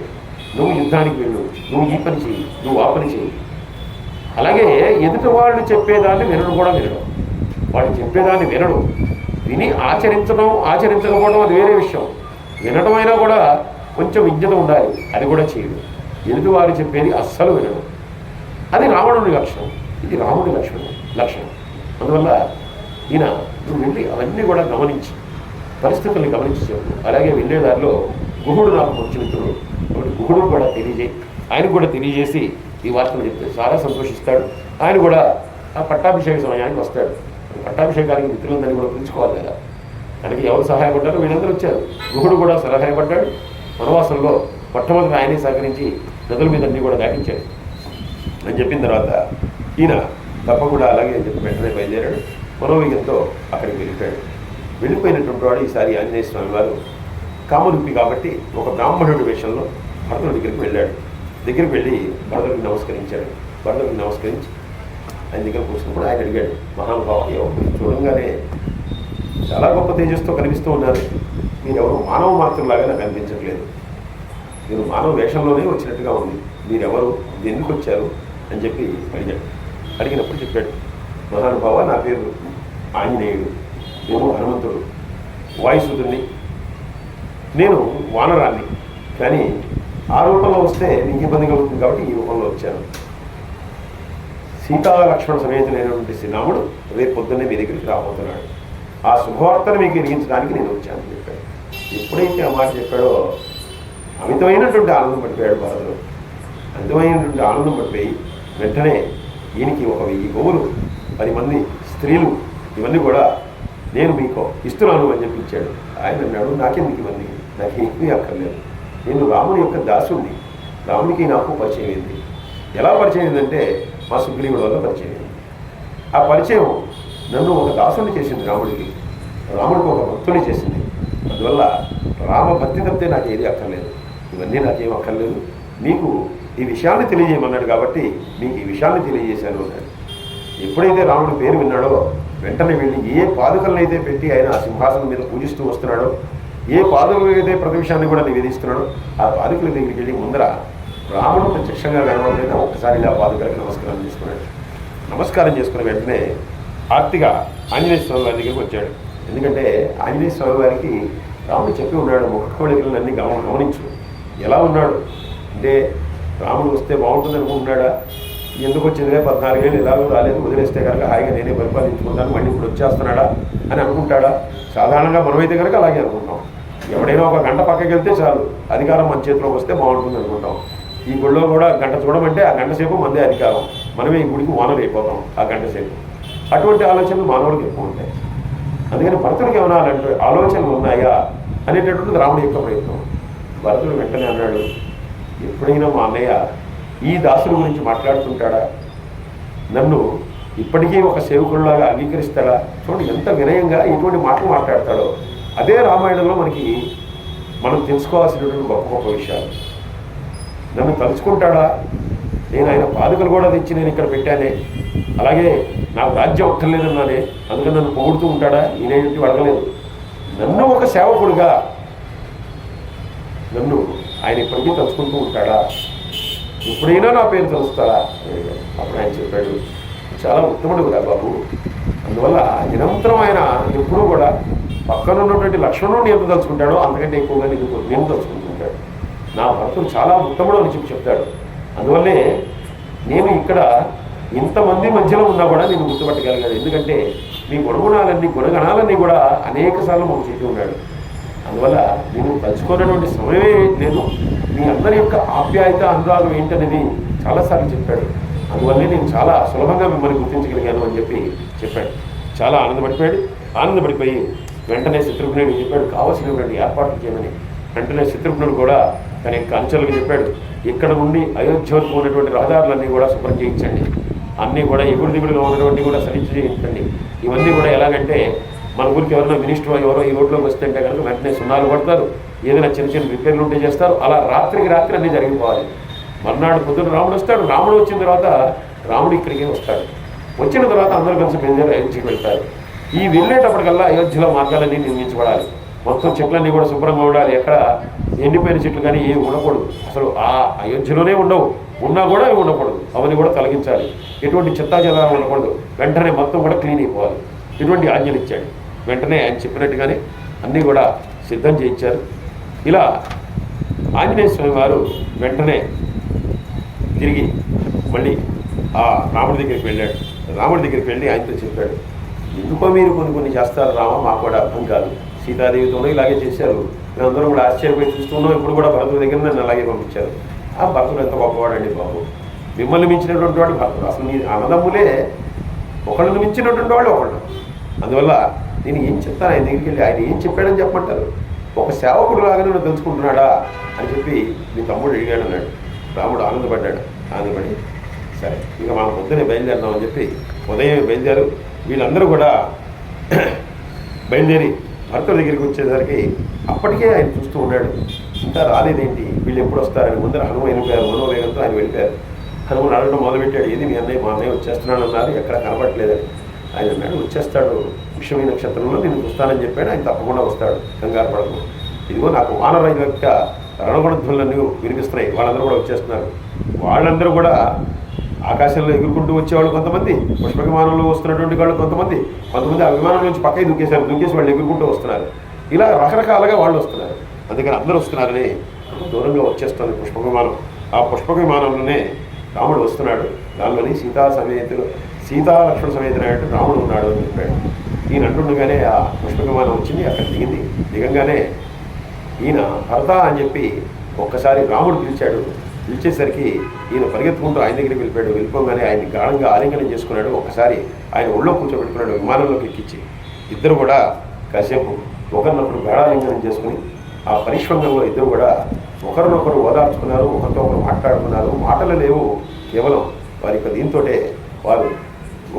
నువ్వు యుద్ధానికి వెళ్ళు, నువ్వు ఈ పని చేయి, నువ్వు ఆ పని చేయి. అలాగే ఎదుటి వాళ్ళు చెప్పేదాన్ని వినడం కూడా వినడం, వాళ్ళు చెప్పేదాన్ని వినడు. విని ఆచరించకపోవడం అది వేరే విషయం. వినడం అయినా కూడా కొంచెం విజ్ఞత ఉండాలి, అది కూడా చేయడు. ఎదుటి వారు చెప్పేది అస్సలు వినడు. అది రావణుడి లక్షణం, ఇది రాముడి లక్షణం. అందువల్ల ఈయన నువ్వు వెళ్ళి అవన్నీ కూడా గమనించి పరిస్థితుల్ని గమనించి చెప్పు. అలాగే వెళ్ళేదారిలో గుహుడు నాకు మంచి మిత్రుడు, గుహుడు కూడా ఆయనకు కూడా తెలియజేసి ఈ వార్తను చెప్తే చాలా సంతోషిస్తాడు. ఆయన కూడా ఆ పట్టాభిషేక సమయానికి వస్తాడు. పట్టాభిషేకానికి మిత్రులందరినీ కూడా పిలుచుకోవాలి కదా, తనకి ఎవరు సహాయపడ్డారో వీళ్ళందరూ వచ్చారు. గుహుడు కూడా సహాయపడ్డాడు. వనవాసంలో మొట్టమొదటి ఆయనే సహకరించి నదుల మీద అన్నీ కూడా దాటించాడు అని చెప్పిన తర్వాత ఈయన తప్పకుండా అలాగే అని చెప్పి వెంటనే బయలుదేరాడు. మనోవేగంతో అక్కడికి వెళ్ళిపోయినటువంటి వాడు ఈసారి ఆంజనేయ స్వామి వారు కామరూపి కాబట్టి ఒక బ్రాహ్మణుడి వేషంలో భరతుడి దగ్గరికి వెళ్ళాడు. దగ్గరికి వెళ్ళి భరతుడికి నమస్కరించాడు. భరతుడికి నమస్కరించి ఆయన దగ్గర కూర్చున్నప్పుడు ఆయన అడిగాడు, మహానుభావ చూడంగానే చాలా గొప్ప తేజస్తో కనిపిస్తూ ఉన్నారు, మీరెవరు మానవ మాత్రంలాగా నాకు అనిపించట్లేదు, మీరు మానవ వేషంలోనే వచ్చినట్టుగా ఉంది, మీరెవరు, ఎందుకు వచ్చారు అని చెప్పి అడిగినప్పుడు చెప్పాడు, మహానుభావ నా పేరు ఆంజనేయుడు, నేను హనుమంతుడు వాయుసుతుడిని, నేను వానరాన్ని, కానీ ఆ రూపంలో వస్తే నీకు ఇబ్బంది కలుగుతుంది కాబట్టి ఈ రూపంలో వచ్చాను. సీతా లక్ష్మణ సమేతుడైనటువంటి శ్రీరాముడు రేపు పొద్దున్నే మీ దగ్గరికి రాబోతున్నాడు, ఆ శుభవార్తను మీకు ఎరిగించడానికి నేను వచ్చానని చెప్పాడు. ఎప్పుడైతే ఆ మాట చెప్పాడో అమితమైనటువంటి ఆనందం పడిపోయాడు భరతుడు. అమితమైనటువంటి ఆనందం పడిపోయి వెంటనే ఈయనకి 1000 గోవులు, 10 మంది స్త్రీలు, ఇవన్నీ కూడా నేను మీకు ఇస్తున్నాను అని చెప్పి ఇచ్చాడు. ఆయన అన్నాడు, నాకెందుకు ఇవన్నీ, నాకేమీ అక్కర్లేదు, నేను రాముని యొక్క దాసుడిని, రామునికి నాకు పరిచయం అయింది. ఎలా పరిచయం అయిందంటే మా సుగ్రీవుడి వల్ల పరిచయం అయింది. ఆ పరిచయం నన్ను ఒక దాసుని చేసింది, రాముడికి ఒక భక్తుని చేసింది. అందువల్ల రామభక్తి తప్పితే నాకు ఏది అక్కర్లేదు, ఇవన్నీ నాకేం అక్కర్లేదు, నీకు ఈ విషయాన్ని తెలియజేయమన్నాడు కాబట్టి నీకు ఈ విషయాన్ని తెలియజేశాను అన్నాడు. ఎప్పుడైతే రాముడి పేరు విన్నాడో వెంటనే వెళ్ళి ఏ పాదుకలనైతే పెట్టి ఆయన ఆ సింహాసనం మీద పూజిస్తూ వస్తున్నాడో, ఏ పాదుకలైతే ప్రతి విషయాన్ని కూడా నివేదిస్తున్నాడో ఆ పాదుకల దగ్గరికి వెళ్ళి ముందర రాముడు ప్రత్యక్షంగా కనబడలేదు, ఒక్కసారి ఇలా పాదుకలకు నమస్కారం చేసుకుని వెంటనే ఆర్తిగా ఆంజనేయ స్వామి వారి దగ్గరికి వచ్చాడు. ఎందుకంటే ఆంజనేయ స్వామి వారికి రాముడు చెప్పి ఉన్నాడు, ముఖ కోళికలన్నీ గమనించు, ఎలా ఉన్నాడు అంటే రాముడు వస్తే బాగుంటుంది అనుకుంటున్నాడా, ఎందుకు వచ్చిందిగా 14 ఏళ్ళు ఎలాగో రాలేదు, వదిలేస్తే కనుక హాయిగా నేనే పరిపాలించుకుంటాను, మళ్ళీ ఇప్పుడు వచ్చేస్తున్నాడా అని అనుకుంటాడా? సాధారణంగా మనమైతే కనుక అలాగే అనుకుంటాం. ఎవడైనా ఒక గంట పక్కకి వెళ్తే చాలు, అధికారం మన చేతిలోకి వస్తే బాగుంటుంది అనుకుంటాం. ఈ గుడిలో కూడా గంట చూడమంటే ఆ గంట సేపు మందే అధికారం, మనమే ఈ గుడికి ఓనర్ అయిపోతాం ఆ గంట సేపు. అటువంటి ఆలోచనలు మానవుడికి ఎక్కువ ఉంటాయి. అందుకని భరతుడికి ఏమైనా అలాంటి ఆలోచనలు ఉన్నాయా అనేటటువంటిది రాముడి యొక్క ప్రయత్నం. భరతుడు వెంటనే అన్నాడు, ఎప్పుడైనా మా అన్నయ్య ఈ దాసుల గురించి మాట్లాడుతుంటాడా? నన్ను ఇప్పటికీ ఒక సేవకుడిలాగా అంగీకరిస్తాడా? చూడండి ఎంత వినయంగా ఎటువంటి మాటలు మాట్లాడతాడో. అదే రామాయణంలో మనం తెలుసుకోవాల్సినటువంటి గొప్ప గొప్ప విషయాలు. నన్ను తలుచుకుంటాడా? నేను ఆయన పాదుకలు కూడా తెచ్చి నేను ఇక్కడ పెట్టానే, అలాగే నాకు రాజ్యం అక్కర్లేదన్నానే, అందుకని నన్ను పొగుడుతూ ఉంటాడా? ఈయనేంటి అడగలేదు. నన్ను ఒక సేవకుడిగా నన్ను ఆయన ఇప్పటికీ తలుచుకుంటూ ఉంటాడా? ఎప్పుడైనా నా పేరు తెలుస్తాడా? అప్పుడు ఆయన చెప్పాడు, చాలా ఉత్తముడు కదా బాబు, అందువల్ల నిరంతరం ఆయన ఎప్పుడూ కూడా పక్కన ఉన్నటువంటి లక్ష్మణుడిని ఎంత తలుచుకుంటాడో అంతకంటే ఎక్కువగా నేను తలుచుకుంటుంటాడు. నా భర్తను చాలా ఉత్తముడు అని చెప్తాడు. అందువల్లే నేను ఇక్కడ ఇంతమంది మధ్యలో ఉన్నా కూడా నేను గుర్తుపట్టగలిగాను. ఎందుకంటే మీ గుణగణాలన్నీ కూడా అనేక సార్లు మాకు చెప్పి ఉన్నాడు. అందువల్ల నేను తలుచుకున్నటువంటి సమయమే లేదు. మీ అందరి యొక్క ఆప్యాయత అనురాగం ఏంటనేది చాలాసార్లు చెప్పాడు. అందువల్లే నేను చాలా సులభంగా మిమ్మల్ని గుర్తించగలిగాను అని చెప్పాడు. చాలా ఆనందపడిపోయి వెంటనే శత్రుఘ్నుడికి చెప్పాడు, కావాల్సినటువంటి ఏర్పాట్లు చేయమని. వెంటనే శత్రుఘ్నుడు కూడా తన యొక్క అంచెలకు చెప్పాడు, ఇక్కడ నుండి అయోధ్య వరకు ఉన్నటువంటి రహదారులన్నీ కూడా శుభ్రం చేయించండి, అన్నీ కూడా ఎగుడు దిగుడులో ఉన్నటువంటి కూడా సరిగ్గా చేయించండి. ఇవన్నీ కూడా ఎలాగంటే మన ఊరికి ఎవరైనా మినిస్టర్ ఎవరో ఈ రోడ్లోకి వస్తుంటే కనుక వెంటనే సున్నాలు పడతారు, ఏదైనా చిన్న చిన్న రిపేర్లు ఉంటే చేస్తారు. అలా రాత్రికి రాత్రి అన్నీ జరిగిపోవాలి. మర్నాడు పొద్దున రాముడు వస్తాడు. రాముడు వచ్చిన తర్వాత రాముడు ఇక్కడికే వస్తాడు. వచ్చిన తర్వాత అందరూ కలిసి బయలుదేరి అయోధ్యకి వెళ్తారు. ఈ వెళ్ళేటప్పటికల్లా అయోధ్యలో మార్గాలన్నీ నిర్మించబడాలి. మొత్తం చెట్లన్నీ కూడా శుభ్రంగా ఉండాలి. ఎక్కడ ఎండిపోయిన చెట్లు కానీ ఏమి ఉండకూడదు. అసలు ఆ అయోధ్యలోనే ఉండవు, ఉన్నా కూడా అవి ఉండకూడదు. అవన్నీ కూడా తొలగించాలి. ఎటువంటి చెత్తా చెదారం ఉండకూడదు. వెంటనే మొత్తం కూడా క్లీన్ అయిపోవాలి. ఇటువంటి ఆజ్ఞలు ఇచ్చాడు. వెంటనే ఆయన చెప్పినట్టుగానే అన్నీ కూడా సిద్ధం చేయించారు. ఇలా ఆంజనేయ స్వామి వారు వెంటనే తిరిగి మళ్ళీ ఆ రాముడి దగ్గరికి వెళ్ళాడు. రాముడి దగ్గరికి వెళ్ళి ఆయనతో చెప్పాడు, ఎందుకో మీరు కొన్ని చేస్తారు రామ, మాకు కూడా అర్థం కాదు. సీతాదేవితోనూ ఇలాగే చేశారు, మేమందరం కూడా ఆశ్చర్యపోయి చూస్తున్నాం. ఇప్పుడు కూడా భరతుడి దగ్గర నన్ను అలాగే పంపించారు. ఆ భరతుడు ఎంత గొప్పవాడండి బాబు, మిమ్మల్ని మించినటువంటి వాడు భరతుడు. అసలు మీ అన్నదమ్ములే ఒకళ్ళని మించినటువంటి వాళ్ళు ఒకళ్ళు. అందువల్ల నేను ఏం చెప్తాను ఆయన దగ్గరికి వెళ్ళి, ఆయన ఏం చెప్పాడని చెప్పమంటారు? ఒక సేవకుడు లాగా నన్ను తెలుసుకుంటున్నాడా అని చెప్పి మీ తమ్ముడు అడిగాడు అన్నాడు. రాముడు ఆనందపడి సరే ఇక మా పొద్దునే బయలుదేరినాం అని చెప్పి ఉదయం బయలుదేరు. వీళ్ళందరూ కూడా బయలుదేరి భర్తల దగ్గరికి వచ్చేసరికి అప్పటికే ఆయన చూస్తూ ఉన్నాడు. ఇంకా రాలేదేంటి, వీళ్ళు ఎప్పుడు వస్తారని. ముందర హనుమ వెళ్ళిపోయారు. మనోవేగంతో ఆయన వెళ్ళిపోయారు. హనుమను అడగడం మొదలుపెట్టాడు, ఏది మీ అన్నయ్య, మా అన్నయ్య వచ్చేస్తున్నాడు అన్నారు, ఎక్కడ కనపడట్లేదని. ఆయన అన్నాడు, వచ్చేస్తాడు, పుష్యమి నక్షత్రంలో నేను చూస్తానని చెప్పాడు. ఆయన తప్పకుండా వస్తాడు, కంగారు పడకు. ఇదిగో నాకు వానరాజు యొక్క రణగుణధ్వనులన్నీ వినిపిస్తున్నాయి, వాళ్ళందరూ కూడా వచ్చేస్తున్నారు. వాళ్ళందరూ కూడా ఆకాశంలో ఎగురుకుంటూ వచ్చేవాళ్ళు కొంతమంది, పుష్ప విమానంలో వస్తున్నటువంటి వాళ్ళు కొంతమంది ఆ విమానం నుంచి పక్కకి దూకేసి వాళ్ళు ఎగురుకుంటూ వస్తున్నారు. ఇలా రకరకాలుగా వాళ్ళు వస్తున్నారు. అందుకని అందరూ వస్తున్నారని దూరంగా వచ్చేస్తుంది పుష్పక విమానం. ఆ పుష్పక విమానంలోనే రాముడు వస్తున్నాడు. దానిలోని సీతా లక్ష్మణ సమేతుడైనట్టు రాముడు ఉన్నాడు అని చెప్పాడు. ఈయన అంటుండగానే ఆ పుష్పక విమానం వచ్చింది, అక్కడ దిగంగానే ఈయన భరత అని చెప్పి ఒక్కసారి రాముడు పిలిచేసరికి ఈయన పరిగెత్తుకుంటూ ఆయన దగ్గరికి వెళ్ళిపోగానే ఆయన్ని గాఢంగా ఆలింగనం చేసుకున్నాడు. ఒక్కసారి ఆయన ఒళ్ళో కూర్చోబెట్టుకున్నాడు, విమానంలోకి ఎక్కించి. ఇద్దరు కూడా కాసేపు ఒకరినొకరు గాఢాలింగనం చేసుకుని ఆ పరిష్వంగంలో ఇద్దరు కూడా ఒకరినొకరు ఓదార్చుకున్నారు, ఒకరితో ఒకరు మాట్లాడుకున్నారు. మాటలు లేవు, కేవలం వారి యొక్క దీంతో వారు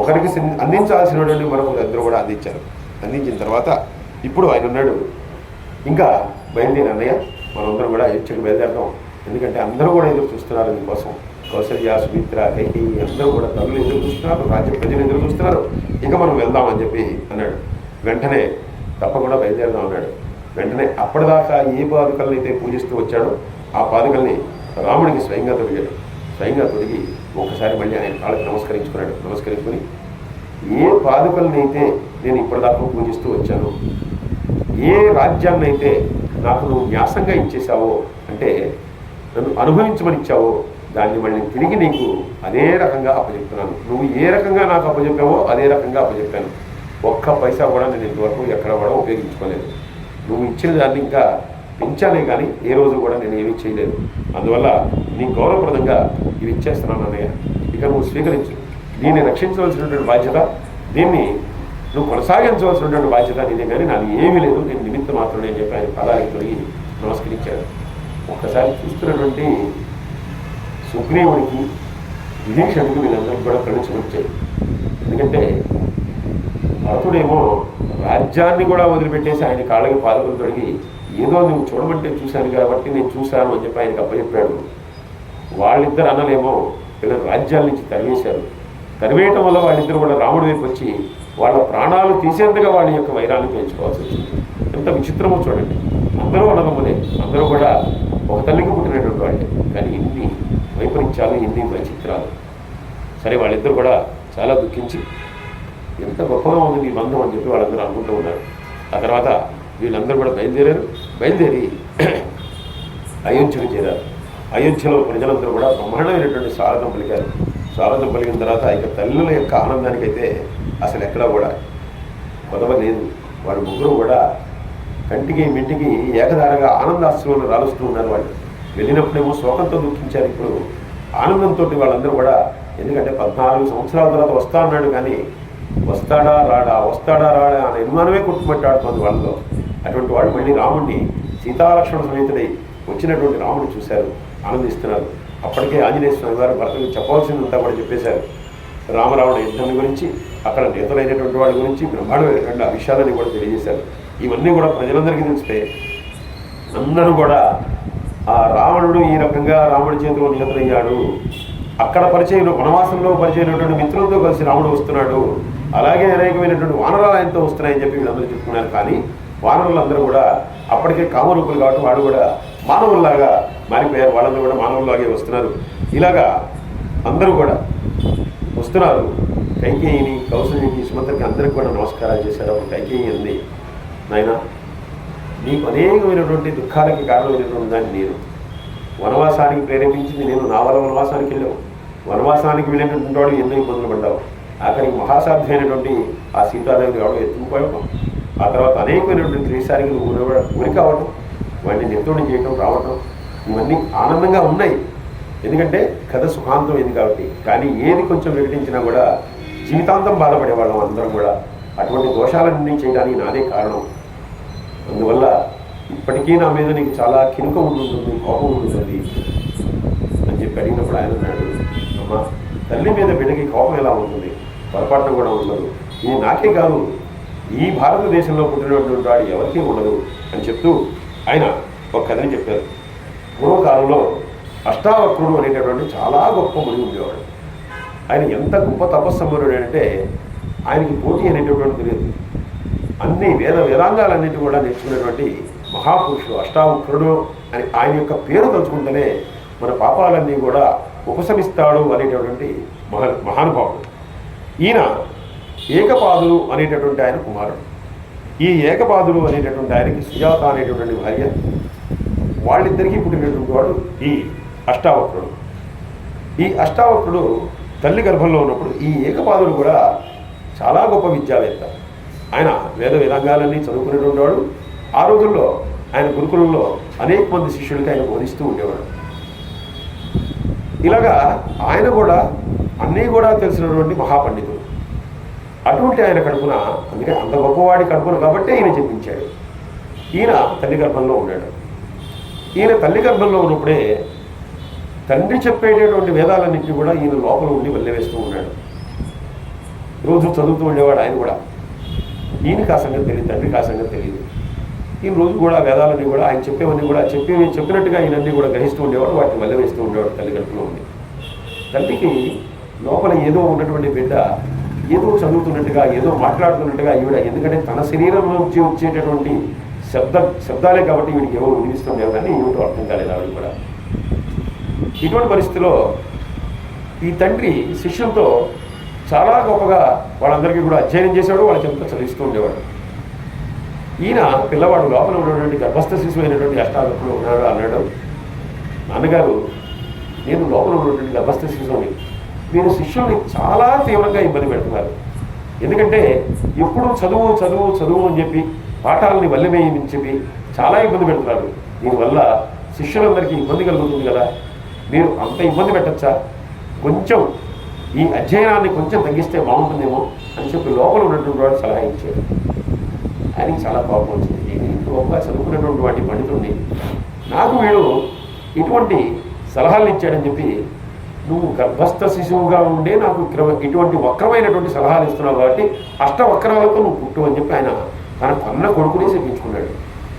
ఒకరికి అందించాల్సినటువంటి మరొకరు ఇద్దరు కూడా అందించిన తర్వాత ఇప్పుడు ఆయన ఉన్నాడు, ఇంకా బయలుదేరి అన్నయ్య మనందరం కూడా అయోధ్యకు బయలుదేరదాం, ఎందుకంటే అందరూ కూడా ఎదురు చూస్తున్నారు దీనికోసం. కౌసల్య, సుమిత్ర, కైకేయి అందరూ కూడా తల్లులు ఎదురు చూస్తున్నారు, రాజ్య ప్రజలు ఎదురు చూస్తున్నారు. ఇక మనం వెళ్దామని చెప్పి అన్నాడు. వెంటనే తప్పకుండా బయలుదేరదాం అన్నాడు. వెంటనే అప్పటిదాకా ఏ పాదుకల్ని అయితే పూజిస్తూ వచ్చాడో ఆ పాదుకల్ని రాముడికి స్వయంగా తొడిగి ఒకసారి మళ్ళీ ఆయన కాళ్ళకి నమస్కరించుకుని ఏ పాదుకల్ని అయితే నేను ఇప్పటిదాకా పూజిస్తూ వచ్చాను, ఏ రాజ్యాన్ని అయితే నాకు నువ్వు న్యాసంగా ఇచ్చేసావో, అంటే నన్ను అనుభవించమని ఇచ్చావో, దాన్ని మళ్ళీ తిరిగి నీకు అదే రకంగా అప్పచెప్తున్నాను. నువ్వు ఏ రకంగా నాకు అప్పచెప్పావో అదే రకంగా అప్పచెప్పాను. ఒక్క పైసా కూడా నేను ఇంతవరకు ఎక్కడ కూడా ఉపయోగించుకోలేదు. నువ్వు ఇచ్చిన దాన్ని ఇంకా పెంచానే కానీ ఏ రోజు కూడా నేను ఏమీ చేయలేదు. అందువల్ల నీ గౌరవప్రదంగా ఇవి ఇచ్చేస్తున్నాను అన్నయ్య, ఇక నువ్వు స్వీకరించు. దీన్ని రక్షించవలసినటువంటి బాధ్యత, దీన్ని నువ్వు కొనసాగించవలసినటువంటి బాధ్యత నీదే, కానీ నాది ఏమీ లేదు, నేను నిమిత్తం మాత్రమే అని చెప్పి ఆయన పాదాలకు తొలగి నమస్కరించాడు. ఒక్కసారి చూస్తున్నటువంటి సుగ్రీవుడికి విభీషణుడికి వీళ్ళందరికీ కూడా కళ్ళు చెమర్చాయి. ఎందుకంటే భరతుడేమో రాజ్యాన్ని కూడా వదిలిపెట్టేసి ఆయన కాళ్ళకి పాదకులు తొడిగి ఏదో నువ్వు చూడమంటే చూశాను కాబట్టి నేను చూశాను అని చెప్పి ఆయనకు అప్పచెప్పాడు. వాళ్ళిద్దరు అన్నలేమో వీళ్ళ రాజ్యాల నుంచి తరివేశారు. తరివేయటం వల్ల వాళ్ళిద్దరు కూడా రాముడి వైపు వచ్చి వాళ్ళ ప్రాణాలు తీసేంతగా వాళ్ళ యొక్క వైరాన్ని పెంచుకోవాల్సి వచ్చింది. ఎంత విచిత్రమో చూడండి. అందరూ అన్నదమ్ములే, అందరూ కూడా ఒక తల్లికి పుట్టినటువంటి వాళ్ళే, కానీ ఇన్ని వైపరీత్యాలు, ఇన్ని వైచిత్రాలు. సరే, వాళ్ళిద్దరు కూడా చాలా దుఃఖించి ఎంత గొప్పగా ఉంది నీ బంధం అని చెప్పి వాళ్ళందరూ అనుకుంటూ ఉన్నారు. ఆ తర్వాత వీళ్ళందరూ కూడా బయలుదేరి అయోధ్యకు చేరారు. అయోధ్యలో ప్రజలందరూ కూడా బ్రహ్మాండమైనటువంటి స్వాగతం పలికారు. స్వాగతం పలికిన తర్వాత ఇక తల్లుల యొక్క ఆనందానికైతే అసలు ఎక్కడా కూడా కొదవ లేదు. వాడు ముగ్గురు కూడా కంటికి మింటికి ఏకధారగా ఆనందాశ్రువులు రాలుస్తూ ఉన్నారు. వాళ్ళు వెళ్ళినప్పుడేమో శోకంతో దుఃఖించారు, ఇప్పుడు ఆనందంతో వాళ్ళందరూ కూడా. ఎందుకంటే 14 సంవత్సరాల తర్వాత వస్తా అన్నాడు, కానీ వస్తాడా రాడా అనే అనుమానమే కుట్టుమట్టాడుతోంది వాళ్ళలో. అటువంటి వాడు మళ్ళీ రాముడిని సీతాలక్ష్మణ సమేతుడై వచ్చినటువంటి రాముడిని చూశారు, ఆనందిస్తున్నారు. అప్పటికే ఆంజనేయ స్వామి వారు భరతుడికి చెప్పవలసిందంతా కూడా చెప్పేశారు. రామరావణ యుద్ధం గురించి, అక్కడ నేతలైనటువంటి వాడి గురించి బ్రహ్మాండమైనటువంటి ఆ విషయాలని కూడా తెలియజేశారు. ఇవన్నీ కూడా ప్రజలందరికీ తెలిస్తే అందరూ కూడా ఆ రావణుడు ఈ రకంగా రాముడి చేతిలో నిహతులయ్యాడు, అక్కడ వనవాసంలో పరిచయమైనటువంటి మిత్రులతో కలిసి రాముడు వస్తున్నాడు, అలాగే అనేకమైనటువంటి వానరాలు ఆయనతో వస్తున్నాయని చెప్పి వీళ్ళందరూ చెప్పుకున్నారు. కానీ వానరులందరూ కూడా అప్పటికే కామరూపులు కాబట్టి వాడు కూడా మానవుల్లాగా మారిపోయారు. వాళ్ళందరూ కూడా మానవుల్లాగే వస్తున్నారు. ఇలాగా అందరూ కూడా వస్తున్నారు. కైకేయిని, కౌసల్యకి, సుమంత్రకి అందరికి కూడా నమస్కారాలు చేశారు. కైకేయి అంది, నాయన నీకు అనేకమైనటువంటి దుఃఖాలకి కారణమైనటువంటి దాన్ని నేను, వనవాసానికి ప్రేరేపించింది నేను, నా వల్ల వనవాసానికి వెళ్ళావు, వనవాసానికి వెళ్ళినటువంటి వాడు ఎన్నో ఇబ్బందులు పడ్డావు, ఆఖరికి మహాసాధ్యమైనటువంటి ఆ సీతాదేవిని ఎవడో ఎత్తుకుపోయావు, ఆ తర్వాత అనేకమైనటువంటి క్లేశానికి నువ్వు ఉరి కావటం, వాడిని నిర్తోడి చేయటం, రావటం, ఇవన్నీ ఆనందంగా ఉన్నాయి. ఎందుకంటే కథ సుఖాంతం అయింది కాబట్టి. కానీ ఏది కొంచెం వికటించినా కూడా జీవితాంతం బాధపడేవాళ్ళం అందరం కూడా. అటువంటి దోషాలన్నీ చేయడానికి నాదే కారణం. అందువల్ల ఇప్పటికీ నా మీద నీకు చాలా కినుక ఉంటుంది, కోపం ఉంటుంది అని చెప్పి అడిగినప్పుడు ఆయన అన్నాడు, అమ్మ, తల్లి మీద బిడ్డకి కోపం ఎలా ఉంటుంది, పొరపాటున కూడా ఉండదు. ఇది నాకే కాదు, ఈ భారతదేశంలో పుట్టినటువంటి వాడు ఎవరికీ ఉండదు అని చెప్తూ ఆయన ఒక కథని చెప్పారు. పూర్వకాలంలో అష్టావక్రుడు అనేటటువంటి చాలా గొప్ప ముని ఉండేవాడు. ఆయన ఎంత గొప్ప తపస్సంపన్నుడు అంటే ఆయనకి పోటీ అనేటటువంటి తెలియదు. అన్ని వేదాంగాలన్నిటి కూడా నేర్చుకున్నటువంటి మహాపురుషుడు అష్టావక్రుడు అని ఆయన యొక్క పేరు తలుచుకుంటేనే మన పాపాలన్నీ కూడా ఉపశమిస్తాడు అనేటటువంటి మహానుభావుడు. ఈయన ఏకపాదులు అనేటటువంటి ఆయన కుమారుడు. ఈ ఏకపాదులు అనేటటువంటి ఆయనకి సుజాత అనేటటువంటి భార్య, వాళ్ళిద్దరికీ పుట్టినటువంటి వాడు ఈ అష్టావక్రుడు. ఈ అష్టావక్రుడు తల్లి గర్భంలో ఉన్నప్పుడు ఈ ఏకపాదుడు కూడా చాలా గొప్ప విద్యావేత్త. ఆయన వేదాంగాలన్నీ చదువుకునేటువంటి వాడు. ఆ రోజుల్లో ఆయన గురుకులంలో అనేక మంది శిష్యులకి ఆయన బోధిస్తూ ఉండేవాడు. ఇలాగా ఆయన కూడా అన్నీ కూడా తెలిసినటువంటి మహాపండితుడు. అటువంటి ఆయన కడుపున, అందుకే అంత గొప్పవాడి కడుపున కాబట్టి ఈయన చెప్పించాడు. ఈయన తల్లి గర్భంలో ఉన్నాడు. ఈయన తల్లి గర్భంలో ఉన్నప్పుడే తండ్రి చెప్పేటటువంటి వేదాలన్నింటినీ కూడా ఈయన లోపల ఉండి వల్లెవేస్తూ ఉన్నాడు. రోజు చదువుతూ ఉండేవాడు ఆయన కూడా. ఈయనకి ఆ సంగతి తెలియదు, తండ్రికి ఆ సంగతి తెలియదు. ఈయన రోజు కూడా వేదాలన్నీ కూడా ఆయన చెప్పేవన్నీ కూడా చెప్పినట్టుగా ఈయనన్నీ కూడా గ్రహిస్తూ ఉండేవాడు, వాటిని వల్లవేస్తూ ఉండేవాడు తల్లి గర్భంలో ఉండి. తల్లికి లోపల ఏదో ఉన్నటువంటి బిడ్డ ఏదో చదువుతున్నట్టుగా, ఏదో మాట్లాడుతున్నట్టుగా ఈవిడ, ఎందుకంటే తన శరీరంలో వచ్చేటటువంటి శబ్దాలే కాబట్టి వీడికి ఏవో వినిపిస్తుండేవి, కానీ ఏమిటో అర్థం కాలేదు ఆవిడ కూడా. ఇటువంటి పరిస్థితిలో ఈ తండ్రి శిష్యులతో చాలా గొప్పగా వాళ్ళందరికీ కూడా అధ్యయనం చేసేవాడు, వాళ్ళ చెంత చదివిస్తూ ఉండేవాడు. ఈయన పిల్లవాడు లోపల ఉన్నటువంటి గర్భస్థ శిశువు అయినటువంటి అష్టావక్రుడు ఉన్నాడు. అన్నాడు, నాన్నగారు, నేను లోపల ఉన్నటువంటి గర్భస్థ శిశువుని, మీరు శిష్యుల్ని చాలా తీవ్రంగా ఇబ్బంది పెడుతున్నారు. ఎందుకంటే ఎప్పుడు చదువు చదువు చదువు అని చెప్పి పాఠాలని వల్లవేయని చెప్పి చాలా ఇబ్బంది పెడుతున్నారు. దీనివల్ల శిష్యులందరికీ ఇబ్బంది కలుగుతుంది కదా, మీరు అంత ఇబ్బంది పెట్టచ్చా, కొంచెం ఈ అధ్యయనాన్ని కొంచెం తగ్గిస్తే బాగుంటుందేమో అని చెప్పి లోపల ఉన్నటువంటి వాడు సలహా ఇచ్చాడు. ఆయనకి చాలా కోపం వచ్చింది. నేను గొప్పగా చదువుకున్నటువంటి వాటి పండితుడిని నాకు వీడు ఇటువంటి సలహాలు ఇచ్చాడని చెప్పి, నువ్వు గర్భస్థ శిశువుగా ఉండే నాకు ఇటువంటి వక్రమైనటువంటి సలహాలు ఇస్తున్నావు కాబట్టి అష్టవక్రాలతో నువ్వు పుట్టు అని చెప్పి ఆయన తన కన్న కొడుకునే శపించుకున్నాడు.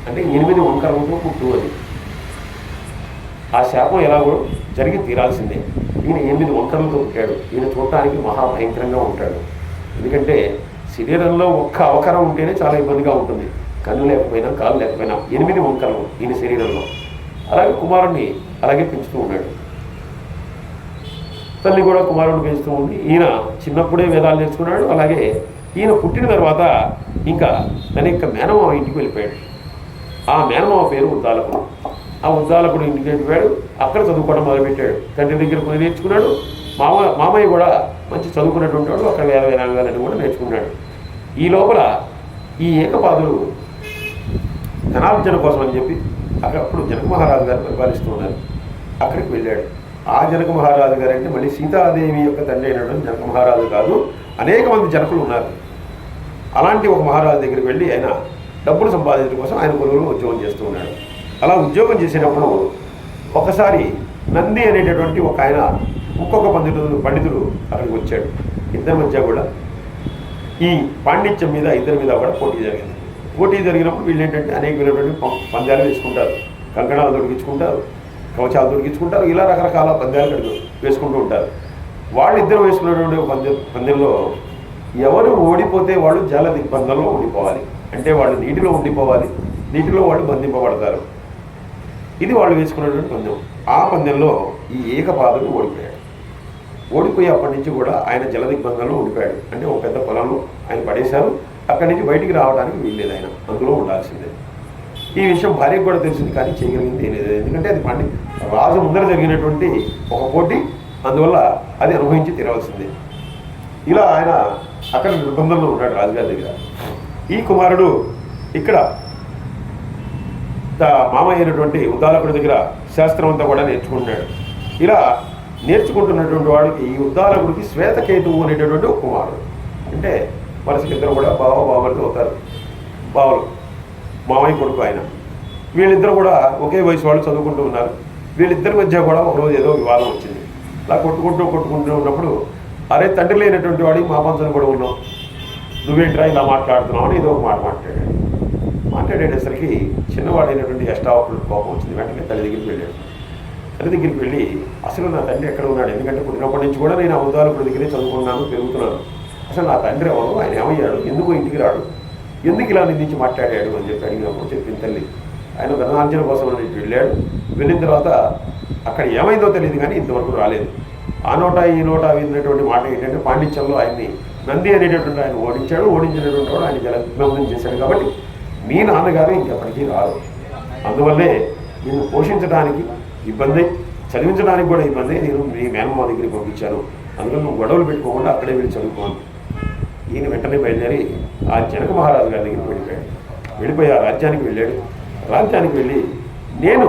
అంటే 8 వంకరలతో పుట్టు అని. ఆ శాపం ఎలాగో జరిగి తీరాల్సిందే. ఈయన 8 వంకరలతో పుట్టాడు. ఈయన చూడటానికి మహాభయంకరంగా ఉంటాడు. ఎందుకంటే శరీరంలో ఒక్క అవకరం ఉంటేనే చాలా ఇబ్బందిగా ఉంటుంది. కన్ను లేకపోయినా, కాలు లేకపోయినా 8 వంకరలు ఈయన శరీరంలో. అలాగే కుమారుణ్ణి అలాగే పెంచుతూ ఉన్నాడు. తల్లి కూడా కుమారుడిని పెంచుతూ ఉంది. ఈయన చిన్నప్పుడే వేదాలు నేర్చుకున్నాడు. అలాగే ఈయన పుట్టిన తర్వాత ఇంకా తన యొక్క మేనమావ ఇంటికి వెళ్ళిపోయాడు. ఆ మేనమావ పేరు ఉద్దాలకుడు. ఆ ఉద్దాలకుడు ఇంటికి వెళ్ళిపోయాడు. అక్కడ చదువుకోవడం మొదలుపెట్టాడు. తండ్రి దగ్గర కొన్ని నేర్చుకున్నాడు. మామయ్య కూడా మంచి చదువుకున్నటువంటి వాడు. అక్కడ వేద వేదాంగాలన్నీ కూడా నేర్చుకున్నాడు. ఈ లోపల ఈ ఏకపాదులు ధనార్జన కోసం అని చెప్పి అప్పుడు జనక మహారాజు గారు పరిపాలిస్తూ ఉన్నారు. అక్కడికి వెళ్ళాడు. ఆ జనక మహారాజు గారు అంటే మళ్ళీ సీతాదేవి యొక్క తండ్రి అయినటువంటి జనక మహారాజు కాదు, అనేక మంది జనకులు ఉన్నారు. అలాంటి ఒక మహారాజు దగ్గరికి వెళ్ళి ఆయన డబ్బులు సంపాదించడం కోసం ఆయన కొలువులో ఉద్యోగం చేస్తూ ఉన్నాడు. అలా ఉద్యోగం చేసేటప్పుడు ఒకసారి నంది అనేటటువంటి ఒక ఆయన ఇంకొక పండితుడు అక్కడికి వచ్చాడు. ఇద్దరి మధ్య కూడా ఈ పాండిత్యం మీద ఇద్దరి మీద కూడా పోటీ జరిగింది. పోటీ జరిగినప్పుడు వీళ్ళు ఏంటంటే అనేక విధమైనటువంటి పందాలు వేసుకుంటారు. కంకణాలు దొరికించుకుంటారు, కవచాలు దొరికించుకుంటారు. ఇలా రకరకాల పందాలు వేసుకుంటూ ఉంటారు. వాళ్ళిద్దరు వేసుకున్నటువంటి పందెంలో ఎవరు ఓడిపోతే వాళ్ళు జల దిగ్బంధంలో ఉండిపోవాలి. అంటే వాళ్ళు నీటిలో ఉండిపోవాలి, నీటిలో వాళ్ళు బంధింపబడతారు. ఇది వాళ్ళు వేసుకున్నటువంటి పందెం. ఆ పందెంలో ఈ ఏకపాదుడు ఓడిపోయాడు. ఓడిపోయి అప్పటి నుంచి కూడా ఆయన జల దిగ్బంధంలో ఉండిపోయాడు. అంటే ఒక పెద్ద పొలంలో ఆయన పడేశారు. అక్కడి నుంచి బయటికి రావడానికి వీల్లేదు. ఆయన అందులో ఉండాల్సిందే. ఈ విషయం భార్యకు కూడా తెలిసింది, కానీ చేయగలిగింది ఏం లేదు. ఎందుకంటే అది రాజు ముందర జరిగినటువంటి ఒక పోటీ, అందువల్ల అది అనుభవించి తీరవలసిందే. ఇలా ఆయన అక్కడ నిర్బంధంలో ఉన్నాడు రాజుగారి దగ్గర. ఈ కుమారుడు ఇక్కడ మామయ్య అయినటువంటి ఉద్దాలకుడి దగ్గర శాస్త్రం అంతా కూడా నేర్చుకుంటున్నాడు. ఇలా నేర్చుకుంటున్నటువంటి వాడికి ఈ ఉద్దాలకుడికి శ్వేతకేతువు అనేటటువంటి ఒక కుమారుడు. అంటే వరుసకి ఇద్దరు కూడా బావలతో అవుతారు. బావలు మామయ్య కొడుకు ఆయన. వీళ్ళిద్దరు కూడా ఒకే వయసు వాళ్ళు చదువుకుంటూ ఉన్నారు. వీళ్ళిద్దరి మధ్య కూడా ఒకరోజు ఏదో వివాదం వచ్చింది. అలా కొట్టుకుంటూ ఉన్నప్పుడు, అరే తండ్రి లేనటువంటి వాడికి మా పంచను కూడా ఉన్నావు, నువ్వేంట్రా ఇలా మాట్లాడుతున్నావు అని ఏదో ఒక మాట మాట్లాడేసరికి చిన్నవాడైనటువంటి అష్టావకుడు కోపం వచ్చింది. వెంటనే తల్లి దగ్గరికి వెళ్ళాడు. తల్లి దగ్గరికి వెళ్ళి, అసలు నా తండ్రి ఎక్కడ ఉన్నాడు? ఎందుకంటే పుట్టినప్పటి నుంచి కూడా నేను ఉద్దాలకుడి దగ్గరే చదువుకున్నాను, పెరుగుతున్నాను. అసలు నా తండ్రి ఎవరు, ఆయన ఏమయ్యాడు, ఎందుకు ఇంటికి రాడు, ఎందుకు ఇలా నిందించి మాట్లాడాడు అని చెప్పి అడిగినప్పుడు చెప్పింది తల్లి. ఆయన ధనార్జన కోసం అనేది వెళ్ళాడు. వెళ్ళిన తర్వాత అక్కడ ఏమైందో తెలియదు, కానీ ఇంతవరకు రాలేదు. ఆ నోట ఈ నోట విన్నటువంటి మాట ఏంటంటే పాండిత్యంలో ఆయన్ని నంది అనేటటువంటి ఆయన ఓడించినటువంటి వాడు ఆయన జలబంధం చేశాడు. కాబట్టి మీ నాన్నగారు ఇంకెప్పటికీ రారు. అందువల్లే నేను పోషించడానికి ఇబ్బంది, చదివించడానికి కూడా ఇబ్బంది. నేను మీ మేనమ్మ దగ్గరికి పంపించాను. అందుకని నువ్వు గొడవలు పెట్టుకోకుండా అక్కడే వెళ్ళి చదువుకోను. ఈయన వెంటనే బయలుదేరి ఆ జనక మహారాజు గారి దగ్గరికి వెళ్ళిపోయి ఆ రాజ్యానికి వెళ్ళాడు. రాజ్యానికి వెళ్ళి, నేను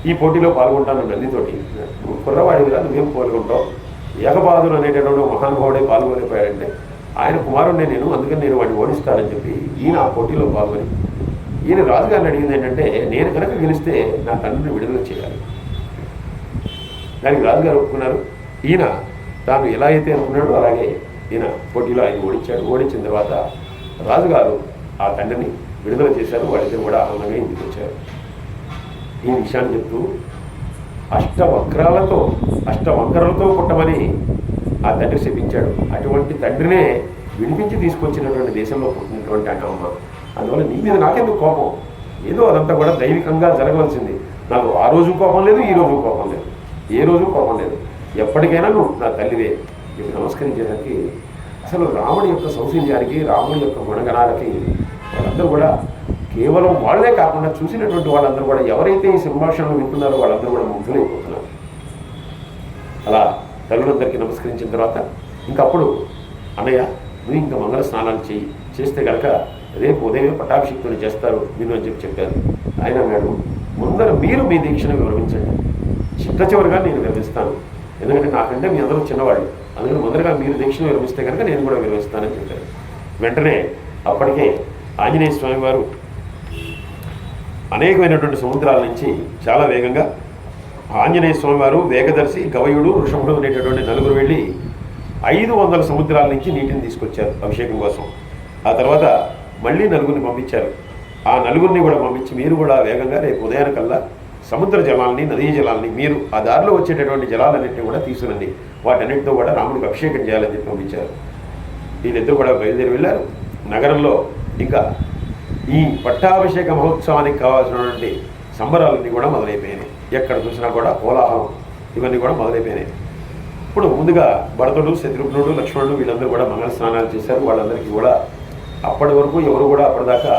ఈ పోటీలో పాల్గొంటాను నందితోటి, నువ్వు కుర్రవాడివిరా, నువ్వేం పాల్గొంటావు, ఏకపాదుడు అనేటటువంటి మహానుభావుడే పాల్గొనిపోయాడంటే ఆయన కుమారుడినే నేను, అందుకని నేను వాడిని ఓడిస్తానని చెప్పి ఈయన ఆ పోటీలో పాల్గొని, ఈయన రాజుగారిని అడిగింది ఏంటంటే, నేను కనుక గెలిస్తే నా తండ్రిని విడుదల చేయాలి. దానికి రాజుగారు ఒప్పుకున్నారు. ఈయన తాను ఎలా అయితే అనుకున్నాడో అలాగే ఈయన పోటీలో ఆయన ఓడించాడు. ఓడించిన తర్వాత రాజుగారు ఆ తండ్రిని విడుదల చేశారు. వాళ్ళిద్దరు కూడా ఆనందంగా ఇంటికి వచ్చారు. ఈ విషయాన్ని చెప్తూ అష్టవంకరలతో పుట్టమని ఆ తండ్రి శపించాడు. అటువంటి తండ్రినే విడిపించి తీసుకొచ్చినటువంటి దేశంలో పుట్టినటువంటి అమ్మ. అందువల్ల నీ మీద నాకెందుకు కోపం, ఏదో అదంతా కూడా దైవికంగా జరగవలసింది. నాకు ఆ రోజు కోపం లేదు, ఈ రోజు కోపం లేదు, ఏ రోజు కోపం లేదు. ఎప్పటికైనా నువ్వు నా తల్లివే. ఇవి నమస్కరించేసరికి అసలు రాముడి యొక్క సౌశల్యానికి, రాముడి యొక్క గుణగణాలకి వాళ్ళందరూ కూడా కేవలం వాళ్ళే కాకుండా చూసినటువంటి వాళ్ళందరూ కూడా ఎవరైతే ఈ సంభాషణలు వింటున్నారో వాళ్ళందరూ కూడా ముగ్ధులైపోతున్నారు. అలా తల్లులందరికీ నమస్కరించిన తర్వాత ఇంకప్పుడు అన్నయ్య నువ్వు ఇంకా మంగళ స్నానాలు చేస్తే కనుక రేపు ఉదయమే పట్టాభిషిక్తులు చేస్తారు మీరు అని చెప్పారు. ఆయన అన్నాడు, ముందర మీరు మీ దీక్షను వివరించండి, చివరిగా నేను వివరిస్తాను. ఎందుకంటే నాకంటే మీ అందరూ చిన్నవాళ్ళు, అందుకని ముందరగా మీరు దీక్షను విరమిస్తే కనుక నేను కూడా విరమిస్తానని చెప్పారు. వెంటనే అప్పటికే ఆంజనేయ స్వామి వారు అనేకమైనటువంటి సముద్రాల నుంచి చాలా వేగంగా ఆంజనేయ స్వామి వారు, వేగదర్శి, గవయుడు, వృషభుడు అనేటటువంటి నలుగురు వెళ్ళి 500 సముద్రాల నుంచి నీటిని తీసుకొచ్చారు అభిషేకం కోసం. ఆ తర్వాత మళ్ళీ నలుగురిని పంపించారు. ఆ నలుగురిని కూడా పంపించి మీరు కూడా వేగంగా రేపు ఉదయానికల్లా సముద్ర జలాలని, నదీ జలాలని, మీరు ఆ దారిలో వచ్చేటటువంటి జలాలన్నింటినీ కూడా తీసుకురండి, వాటన్నిటితో కూడా రాముడికి అభిషేకం చేయాలని చెప్పి పంపించారు. వీళ్ళిద్దరూ కూడా బయలుదేరి వెళ్ళారు. నగరంలో ఇంకా ఈ పట్టాభిషేక మహోత్సవానికి కావాల్సినటువంటి సంబరాలన్నీ కూడా మొదలైపోయినాయి. ఎక్కడ చూసినా కూడా కోలాహలం ఇవన్నీ కూడా మొదలైపోయినాయి. ఇప్పుడు ముందుగా భరతుడు, శత్రుఘ్నుడు, లక్ష్మణుడు వీళ్ళందరూ కూడా మంగళ స్నానాలు చేశారు. వాళ్ళందరికీ కూడా అప్పటి వరకు ఎవరు కూడా అప్పటిదాకా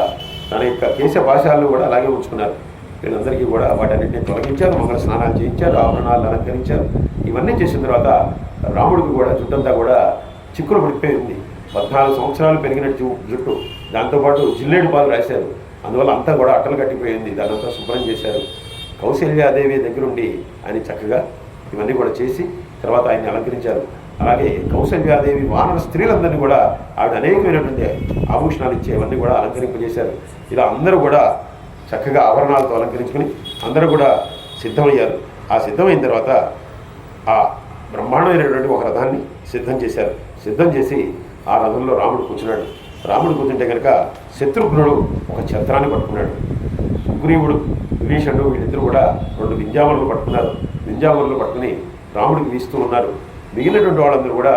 తన యొక్క కేశ పాశాలను కూడా అలాగే ఉంచుకున్నారు. వీళ్ళందరికీ కూడా వాటన్నింటినీ తొలగించారు, మంగళ స్నానాలు చేయించారు, ఆభరణాలు అలంకరించారు. ఇవన్నీ చేసిన తర్వాత రాముడికి కూడా జుట్టంతా కూడా చిక్కులు పడిపోయింది. 14 సంవత్సరాలు పెరిగిన జుట్టు, దాంతోపాటు జిల్లేడు పాలు రాశారు. అందువల్ల అంతా కూడా అట్టలు కట్టిపోయింది. దానంతా శుభ్రం చేశారు. కౌశల్యాదేవి దగ్గరుండి ఆయన చక్కగా ఇవన్నీ కూడా చేసి తర్వాత ఆయన్ని అలంకరించారు. అలాగే కౌశల్యాదేవి వానర స్త్రీలందరినీ కూడా ఆవిడ అనేకమైనటువంటి ఆభూషణాలు ఇచ్చి అవన్నీ కూడా అలంకరింపజేశారు. ఇలా అందరూ కూడా చక్కగా ఆభరణాలతో అలంకరించుకుని అందరూ కూడా సిద్ధమయ్యారు. ఆ సిద్ధమైన తర్వాత ఆ బ్రహ్మాండమైనటువంటి ఒక రథాన్ని సిద్ధం చేశారు. సిద్ధం చేసి ఆ రథంలో రాముడు కూర్చున్నాడు. రాముడు కూర్చుంటే కనుక శత్రుఘ్నుడు ఒక ఛత్రాన్ని పట్టుకున్నాడు. సుగ్రీవుడు, విభీషణుడు వీళ్ళిద్దరూ కూడా 2 వింజామరులు పట్టుకున్నారు. వింజామరులు పట్టుకుని రాముడికి వీస్తూ ఉన్నారు. మిగిలినటువంటి వాళ్ళందరూ కూడా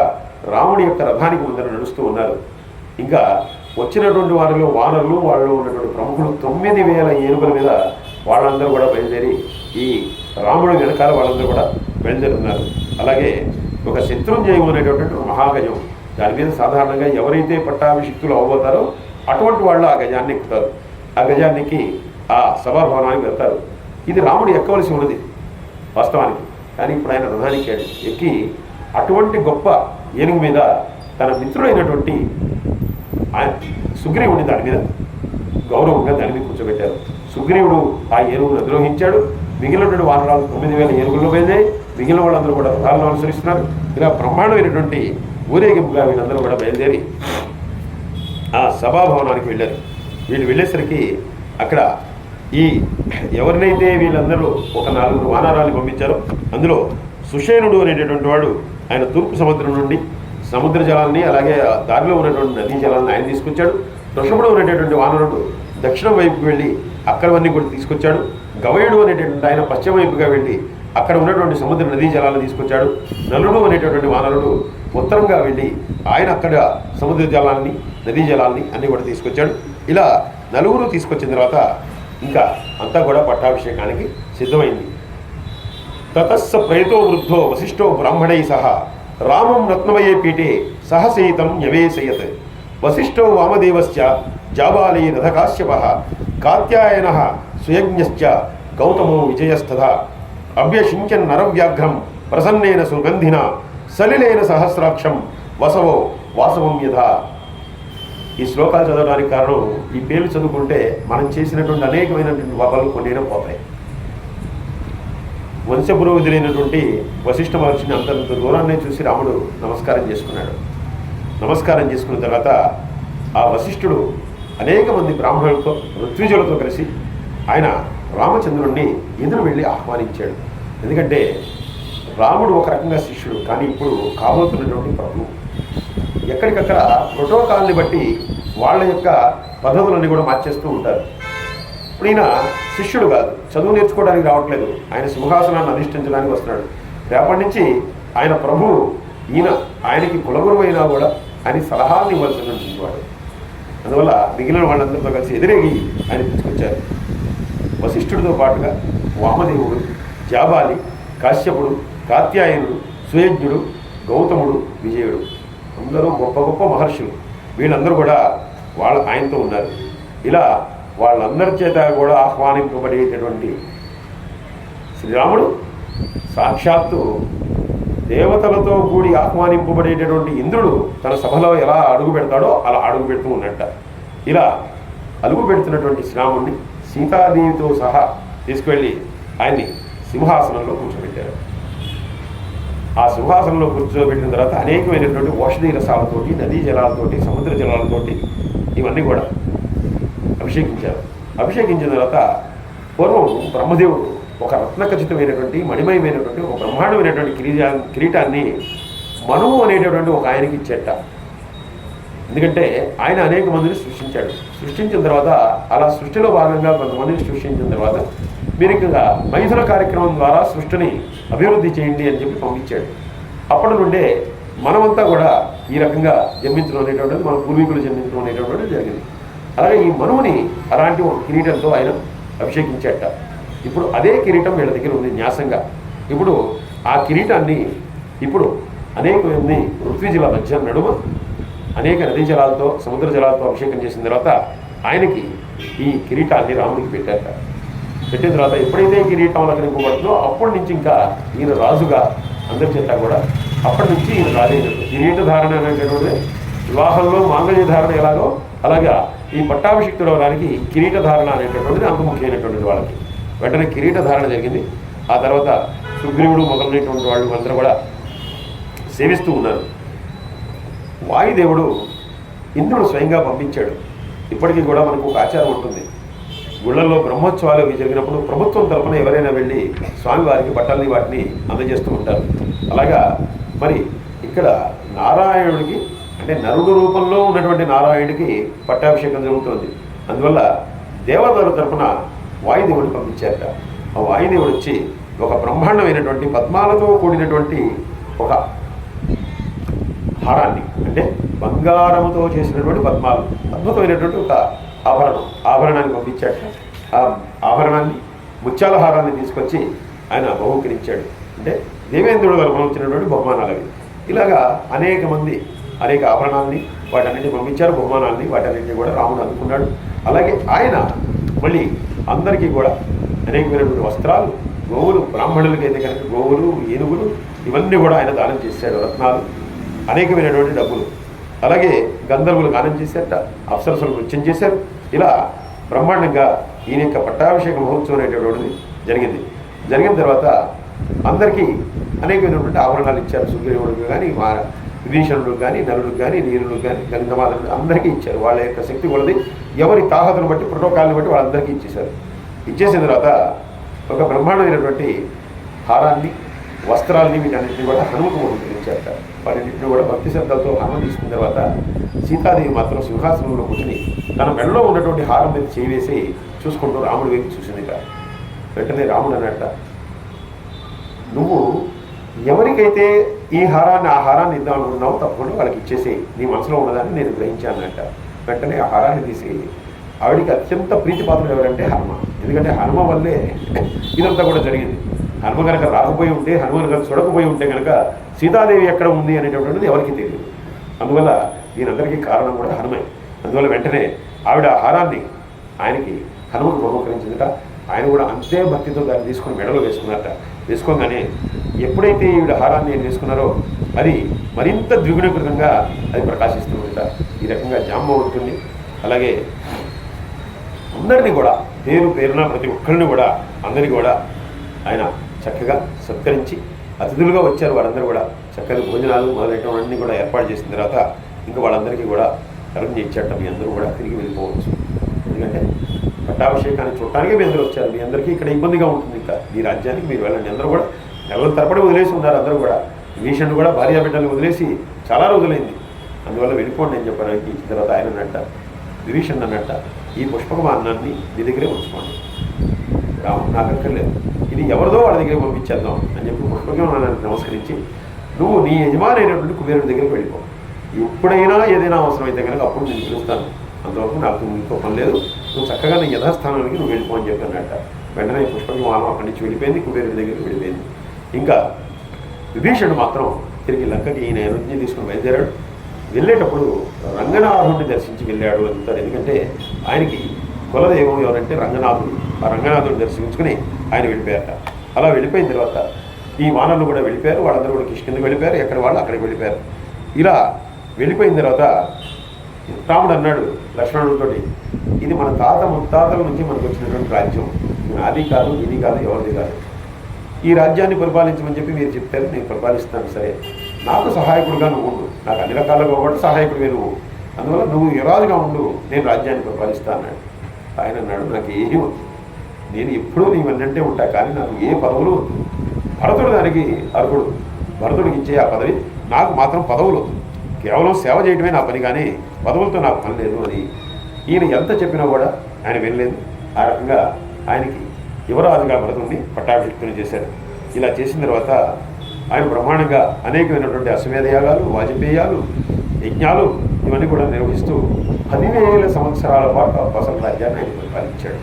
రాముడి యొక్క రథానికి ముందర నడుస్తూ ఉన్నారు. ఇంకా వచ్చినటువంటి వారిలో వానరులు, వాళ్ళు ఉన్నటువంటి ప్రముఖులు 9000 ఏనుగుల మీద వాళ్ళందరూ కూడా బయలుదేరి ఈ రాముడి వెనకాల వాళ్ళందరూ కూడా బయలుదేరుతున్నారు. అలాగే ఒక శత్రుంజయం అనేటటువంటి మహాగజం, దాని మీద సాధారణంగా ఎవరైతే పట్టాభిషిక్తులు అవ్వబోతారో అటువంటి వాళ్ళు ఆ గజాన్ని ఎక్కుతారు. ఆ గజానికి ఆ సభాభవనానికి వెళ్తారు. ఇది రాముడు ఎక్కవలసి ఉన్నది వాస్తవానికి. కానీ ఇప్పుడు ఆయన రథానికి ఎక్కి అటువంటి గొప్ప ఏనుగు మీద తన మిత్రుడైనటువంటి సుగ్రీవుడిని దాని మీద గౌరవంగా దాని మీద కూర్చోబెట్టారు. సుగ్రీవుడు ఆ ఏనుగును అధిరోహించాడు. మిగిలినటువంటి వానరాలు 9000 ఏనుగుల్లో పోయింది. మిగిలిన వాళ్ళందరూ కూడా రథాలను అనుసరిస్తున్నారు. ఇలా బ్రహ్మాండమైనటువంటి ఊరేగింపుగా వీళ్ళందరూ కూడా బయలుదేరి ఆ సభాభవనానికి వెళ్ళారు. వీళ్ళు వెళ్ళేసరికి అక్కడ ఈ ఎవరినైతే వీళ్ళందరూ ఒక 4 వానరాలను పంపించారో అందులో సుషేనుడు అనేటటువంటి వాడు ఆయన తూర్పు సముద్రం నుండి సముద్ర జలాన్ని, అలాగే దారిలో ఉన్నటువంటి నదీ జలాన్ని ఆయన తీసుకొచ్చాడు. వృషభుడు అనేటటువంటి వానరుడు దక్షిణం వైపుకి వెళ్ళి అక్కడవన్నీ కూడా తీసుకొచ్చాడు. గవయుడు అనేటటువంటి ఆయన పశ్చిమ వైపుగా వెళ్ళి అక్కడ ఉన్నటువంటి సముద్ర నదీ జలాలను తీసుకొచ్చాడు. నలుడు అనేటటువంటి వానరుడు ఉత్తరంగా వెళ్ళి ఆయన అక్కడ సముద్ర జలాన్ని, నదీ జలాన్ని అన్నీ కూడా తీసుకొచ్చాడు. ఇలా నలుగురు తీసుకొచ్చిన తర్వాత ఇంకా అంతా కూడా పట్టాభిషేకానికి సిద్ధమైంది. తతస్స ప్రయతో వృద్ధో వశిష్ఠో బ్రాహ్మణై సహ రామం రత్నమయే పీఠే సహసీతం న్యవేశయత్. వశిష్ఠో వామదేవశ్చ జాబాలీ రథకాశ్యపః కాత్యాయనః సుయజ్ఞశ్చ గౌతమో విజయస్తథా అభ్యషించన్ నరవ్యాఘ్రం ప్రసన్నేన సుగంధిన సలిలేన సహస్రాక్షం వసవో వాసవం యథా. ఈ శ్లోకాలు చదవడానికి కారణం ఈ పేర్లు చదువుకుంటే మనం చేసినటువంటి అనేకమైనటువంటి పాపాలు కొన్నైనా పోతాయి. వంశపురోహితుడైనటువంటి వశిష్ఠ మహర్షిని అంత దూరాన్ని చూసి రాముడు నమస్కారం చేసుకున్నాడు. నమస్కారం చేసుకున్న తర్వాత ఆ వశిష్ఠుడు అనేక మంది బ్రాహ్మణులతో, ఋత్విజులతో కలిసి ఆయన రామచంద్రుణ్ణి ఎదురు వెళ్ళి ఆహ్వానించాడు. ఎందుకంటే రాముడు ఒక రకంగా శిష్యుడు, కానీ ఇప్పుడు కాబోతున్నటువంటి ప్రభువు. ఎక్కడికక్కడ ప్రోటోకాల్ని బట్టి వాళ్ళ యొక్క పద్ధతులన్నీ కూడా మార్చేస్తూ ఉంటారు. ఇప్పుడు ఈయన శిష్యుడు కాదు, చదువు నేర్చుకోవడానికి రావట్లేదు, ఆయన సింహాసనాన్ని అధిష్ఠించడానికి వస్తున్నాడు. రేపటి నుంచి ఆయన ప్రభువు, ఈయన ఆయనకి కులగురువు అయినా కూడా ఆయన సలహాలను ఇవ్వాల్సినటువంటి వాడు. అందువల్ల మిగిలిన వాళ్ళందరితో కలిసి ఎదురేగి ఆయన తీసుకొచ్చారు. వశిష్ఠుడితో పాటుగా వామదేవుడు, జాబాలి, కాశ్యపుడు, కాత్యాయనుడు, సుయజ్ఞుడు, గౌతముడు, విజయుడు, అందరూ గొప్ప గొప్ప మహర్షులు. వీళ్ళందరూ కూడా ఆయనతో ఉన్నారు. ఇలా వాళ్ళందరి చేత కూడా ఆహ్వానింపబడేటటువంటి శ్రీరాముడు సాక్షాత్తు దేవతలతో కూడి ఆహ్వానింపబడేటటువంటి ఇంద్రుడు తన సభలో ఎలా అడుగు పెడతాడో అలా అడుగు పెడుతూ ఉన్నట్ట. ఇలా అడుగు పెడుతున్నటువంటి శ్రీరాముడిని సీతాదేవితో సహా తీసుకువెళ్ళి ఆయన్ని సింహాసనంలో కూర్చోబెట్టారు. ఆ సింహాసనంలో కూర్చోబెట్టిన తర్వాత అనేకమైనటువంటి ఔషధీ రసాలతోటి, నదీ జలాలతోటి, సముద్ర జలాలతోటి ఇవన్నీ కూడా అభిషేకించారు. అభిషేకించిన తర్వాత పూర్వం బ్రహ్మదేవుడు ఒక రత్నఖచితమైనటువంటి మణిమయమైనటువంటి ఒక బ్రహ్మాండమైనటువంటి కిరీటాన్ని మనువు అనేటటువంటి ఒక ఆయనకి ఇచ్చేట. ఎందుకంటే ఆయన అనేక మందిని సృష్టించాడు. సృష్టించిన తర్వాత అలా సృష్టిలో భాగంగా కొంతమందిని సృష్టించిన తర్వాత మీరు ఇంకా మైథున కార్యక్రమం ద్వారా సృష్టిని అభివృద్ధి చేయండి అని చెప్పి పంపించాడు. అప్పటి నుండే మనమంతా కూడా ఈ రకంగా జన్మించడం అనేటువంటిది మన పూర్వీకులు జన్మించడం అనేటువంటిది జరిగింది. అలాగే ఈ మనువుని అలాంటి ఒక కిరీటంతో ఆయన అభిషేకించాట. ఇప్పుడు అదే కిరీటం వీళ్ళ దగ్గర ఉంది న్యాసంగా. ఇప్పుడు ఆ కిరీటాన్ని ఇప్పుడు అనేక మంది ఋత్విజల మధ్య నడుమ అనేక నదీ జలాలతో సముద్ర జలాలతో అభిషేకం చేసిన తర్వాత ఆయనకి ఈ కిరీటాన్ని రాముడికి పెట్టారట. పెట్టిన తర్వాత ఎప్పుడైతే ఈ కిరీటం అలంకరింపబడుతుందో అప్పటి నుంచి ఇంకా ఈయన రాజుగా అందరి చేత కూడా అప్పటి నుంచి ఈయన రాజైనట్టు. కిరీట ధారణ అనేటటువంటి వివాహంలో మాంగళ్య ధారణ ఎలాగో అలాగా ఈ పట్టాభిషిక్తుడు అవడానికి కిరీట ధారణ అనేటటువంటిది అంత ముఖ్యమైనటువంటిది వాళ్ళకి. వెంటనే కిరీట ధారణ జరిగింది. ఆ తర్వాత సుగ్రీవుడు మొదలైనటువంటి వాళ్ళు అందరూ కూడా సేవిస్తూ ఉన్నారు. వాయుదేవుడు ఇంద్రుడు స్వయంగా పంపించాడు. ఇప్పటికీ కూడా మనకు ఒక ఆచారం ఉంటుంది. గుళ్ళల్లో బ్రహ్మోత్సవాలు అవి జరిగినప్పుడు ప్రభుత్వం తరఫున ఎవరైనా వెళ్ళి స్వామివారికి బట్టల్ని వాటిని అందజేస్తూ ఉంటారు. అలాగా మరి ఇక్కడ నారాయణుడికి అంటే నరుడు రూపంలో ఉన్నటువంటి నారాయణుడికి పట్టాభిషేకం జరుగుతుంది. అందువల్ల దేవతల తరఫున వాయుదేవుడిని పంపించారట. ఆ వాయుదేవుడు వచ్చి ఒక బ్రహ్మాండమైనటువంటి పద్మాలతో కూడినటువంటి ఒక హారాన్ని అంటే బంగారముతో చేసినటువంటి పద్మాలు అద్భుతమైనటువంటి ఒక ఆభరణాన్ని పంపించాడు. ఆ ఆభరణాన్ని ముత్యాల హారాన్ని తీసుకొచ్చి ఆయన బహుకరించాడు. అంటే దేవేంద్రుడు వరకు వచ్చినటువంటి బహుమానాలు అవి. ఇలాగా అనేక మంది అనేక ఆభరణాలని వాటన్నింటినీ పంపించారు. బహుమానాలని వాటన్నింటినీ కూడా రాముడు అందుకున్నాడు. అలాగే ఆయన మళ్ళీ అందరికీ కూడా అనేకమైనటువంటి వస్త్రాలు, గోవులు, బ్రాహ్మణులకైతే కనుక గోవులు, ఏనుగులు ఇవన్నీ కూడా ఆయన దానం చేశాడు. రత్నాలు, అనేకమైనటువంటి డబ్బులు, అలాగే గంధర్వులు గానం చేశారట, అప్సరసులు నృత్యం చేశారు. ఇలా బ్రహ్మాండంగా ఈయన యొక్క పట్టాభిషేక మహోత్సవం అనేటటువంటిది జరిగింది. జరిగిన తర్వాత అందరికీ అనేకమైనటువంటి ఆభరణాలు ఇచ్చారు. సుగ్రీవుడికి కానీ, విభీషణుడికి కానీ, నలుడికి కానీ, నీరులకు కానీ, గంగమాతలకు అందరికీ ఇచ్చారు. వాళ్ళ యొక్క శక్తి కొలది ఎవరి తాహతను బట్టి ప్రోటోకాల్ని బట్టి వాళ్ళందరికీ ఇచ్చేశారు. ఇచ్చేసిన తర్వాత ఒక బ్రహ్మాండమైనటువంటి హారాన్ని, వస్త్రాలని వీటన్నింటినీ కూడా హనుమకు బహుకరించారట. వాటిన్నింటినీ కూడా భక్తి శ్రద్ధలతో హనుమ తీసుకున్న తర్వాత సీతాదేవి మాత్రం సింహాసనంలో కూర్చుని తన మెడలో ఉన్నటువంటి హారం మీద చేవేసి చూసుకుంటూ రాముడి వైపు చూసిందిట. వెంటనే రాముడు అన్నట్ట, నువ్వు ఎవరికైతే ఈ హారాన్ని ఆ హారాన్ని ఇద్దాం అనుకున్నావు తప్పకుండా వాళ్ళకి ఇచ్చేసి నీ మనసులో ఉన్నదాన్ని నేను గ్రహించానట. వెంటనే ఆ హారాన్ని తీసి ఆవిడికి అత్యంత ప్రీతిపాత్రుడు ఎవరంటే హనుమ. ఎందుకంటే హనుమ వల్లే ఇదంతా కూడా జరిగింది. హనుమ కనుక రాకపోయి ఉంటే, హనుమ కనుక చూడకపోయి ఉంటే కనుక సీతాదేవి ఎక్కడ ఉంది అనేటటువంటిది ఎవరికి తెలియదు. అందువల్ల దీనందరికీ కారణం కూడా హనుమే. అందువల్ల వెంటనే ఆవిడ ఆ హారాన్ని ఆయనకి హనుమకు బహుకరించిందట. ఆయన కూడా అంతే భక్తితో దాన్ని తీసుకుని మెడలో వేసుకున్నారట. వేసుకోగానే ఎప్పుడైతే ఈవిడ హారాన్ని వేసుకున్నారో అది మరింత ద్విగుణీకృతంగా అది ప్రకాశిస్తుందట. ఈ రకంగా జాంబవంతుని అలాగే అందరినీ కూడా పేరు పేరున ప్రతి ఒక్కరిని కూడా అందరినీ కూడా ఆయన చక్కగా సత్కరించి అతిథులుగా వచ్చారు. వాళ్ళందరూ కూడా చక్కని భోజనాలు మొదలైనవన్నీ కూడా ఏర్పాటు చేసిన తర్వాత ఇంకా వాళ్ళందరికీ కూడా కరుణ ఇచ్చాట. మీ అందరూ కూడా తిరిగి వెళ్ళిపోవచ్చు. ఎందుకంటే పట్టాభిషేకాన్ని చూడటానికి మీ అందరూ వచ్చారు. మీ అందరికీ ఇక్కడ ఇబ్బందిగా ఉంటుంది. ఇంకా ఈ రాజ్యానికి మీరు వెళ్ళండి. అందరూ కూడా నెలల తరబడి వదిలేసి ఉన్నారు. అందరూ కూడా విభీషణుడు కూడా భార్య బిడ్డలు వదిలేసి చాలా రోజులైంది. అందువల్ల వెళ్ళిపోండి అని చెప్పడానికి ఇచ్చిన తర్వాత ఆయన అన్నట్ట, విభీషణుడు అన్నట్ట, ఈ పుష్పకమాన్నాన్ని మీ దగ్గరే ఉంచుకోండి, రాముడు నాకు అక్కర్లేదు, ఇది ఎవరిదో వాళ్ళ దగ్గర పంపించేద్దాం అని చెప్పి పుష్పకమానాన్ని నమస్కరించి నువ్వు నీ యజమానైనటువంటి కుబేరుడి దగ్గరికి వెళ్ళిపో. ఎప్పుడైనా ఏదైనా అవసరమైతే కనుక అప్పుడు నేను పిలుస్తాను. అంతవరకు నాకు నీతో పని లేదు. నువ్వు చక్కగా నీ యథాస్థానానికి నువ్వు వెళ్ళిపో అని చెప్పానట. వెంటనే పుష్పకమానం అక్కడి నుంచి వెళ్ళిపోయింది, కుబేరుడి దగ్గరికి వెళ్ళిపోయింది. ఇంకా విభీషణుడు మాత్రం తిరిగి లంకకి ఈయన అనుజ్ఞ తీసుకుని బయలుదేరాడు. వెళ్ళేటప్పుడు రంగనాథుడిని దర్శించి వెళ్ళాడు అంటారు. ఎందుకంటే ఆయనకి కులదైవం ఎవరంటే రంగనాథుడు. ఆ రంగనాథుడిని దర్శించుకుని ఆయన వెళ్ళిపోయారట. అలా వెళ్ళిపోయిన తర్వాత ఈ వానరులు కూడా వెళ్ళిపోయారు. వాళ్ళందరూ కూడా కిష్కిందకి వెళ్ళిపోయారు. ఎక్కడ వాళ్ళు అక్కడికి వెళ్ళిపోయారు. ఇలా వెళ్ళిపోయిన తర్వాత రాముడు అన్నాడు లక్ష్మణుడితో, ఇది మన తాత ముత్తాతల నుంచి మనకు వచ్చినటువంటి రాజ్యం, అది కాదు ఇది కాదు ఎవరిది కాదు. ఈ రాజ్యాన్ని పరిపాలించమని చెప్పి మీరు చెప్పారు, నేను పరిపాలిస్తాను. సరే, నాకు సహాయకుడిగా నువ్వు ఉండు, నాకు అన్ని రకాలుగా కూడా సహాయకుడివే నువ్వు, అందువల్ల నువ్వు యువరాజుగా ఉండు, నేను రాజ్యాన్ని పరిపాలిస్తాను అన్నాడు. ఆయన అన్నాడు, నాకు ఏమీ వద్దు, నేను ఎప్పుడూ నీ వెన్నంటే ఉంటా, కానీ నాకు ఏ పదవులు వద్దు. భరతుడు దానికి అర్హుడు. భరతుడికి ఇచ్చే ఆ పదవి, నాకు మాత్రం పదవులు వద్దు, కేవలం సేవ చేయడమే నా పని, కానీ పదవులతో నాకు పని లేదు అని ఈయన ఎంత చెప్పినా కూడా ఆయన వినలేదు. ఆ రకంగా ఆయనకి యువరాజుగా భరతుడిని పట్టాభిషిక్తుని చేశారు. ఇలా చేసిన తర్వాత ఆయన బ్రహ్మాండంగా అనేకమైనటువంటి అశ్వమేధ యాగాలు, వాజపేయాలు, యజ్ఞాలు ఇవన్నీ కూడా నిర్వహిస్తూ 10,000 సంవత్సరాల పాటు అసలు రాజ్యాన్ని ఆయన పరిపాలించాడు.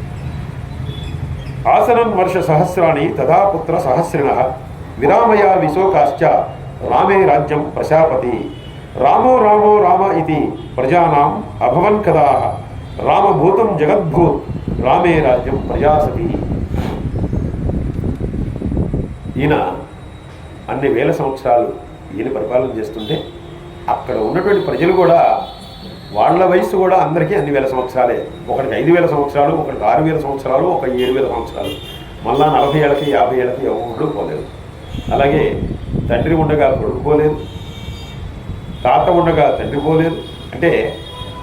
ఆసనం వర్ష సహస్రాణి తథా పుత్ర సహస్రిణ విరామయ విశోకాశ్చ రామే రాజ్యం ప్రశాపతి. రామో రామో రామ ఇది ప్రజానాం అభవన్ కదా రామభూతం జగద్భూత్ రామే రాజ్యం ప్రజాసతి. ఈయన అన్ని వేల సంవత్సరాలు ఈయన పరిపాలన చేస్తుంటే అక్కడ ఉన్నటువంటి ప్రజలు కూడా వాళ్ళ వయసు కూడా అందరికీ అన్ని వేల సంవత్సరాలే. ఒకరికి 5,000 సంవత్సరాలు, ఒకరికి 6,000 సంవత్సరాలు, ఒక 7,000 సంవత్సరాలు. మళ్ళా 40 ఏళ్ళకి 50 ఏళ్ళకి ఎవరు పోలేదు. అలాగే తండ్రి ఉండగా కొడుకు పోలేదు, తాత ఉండగా తండ్రి పోలేదు. అంటే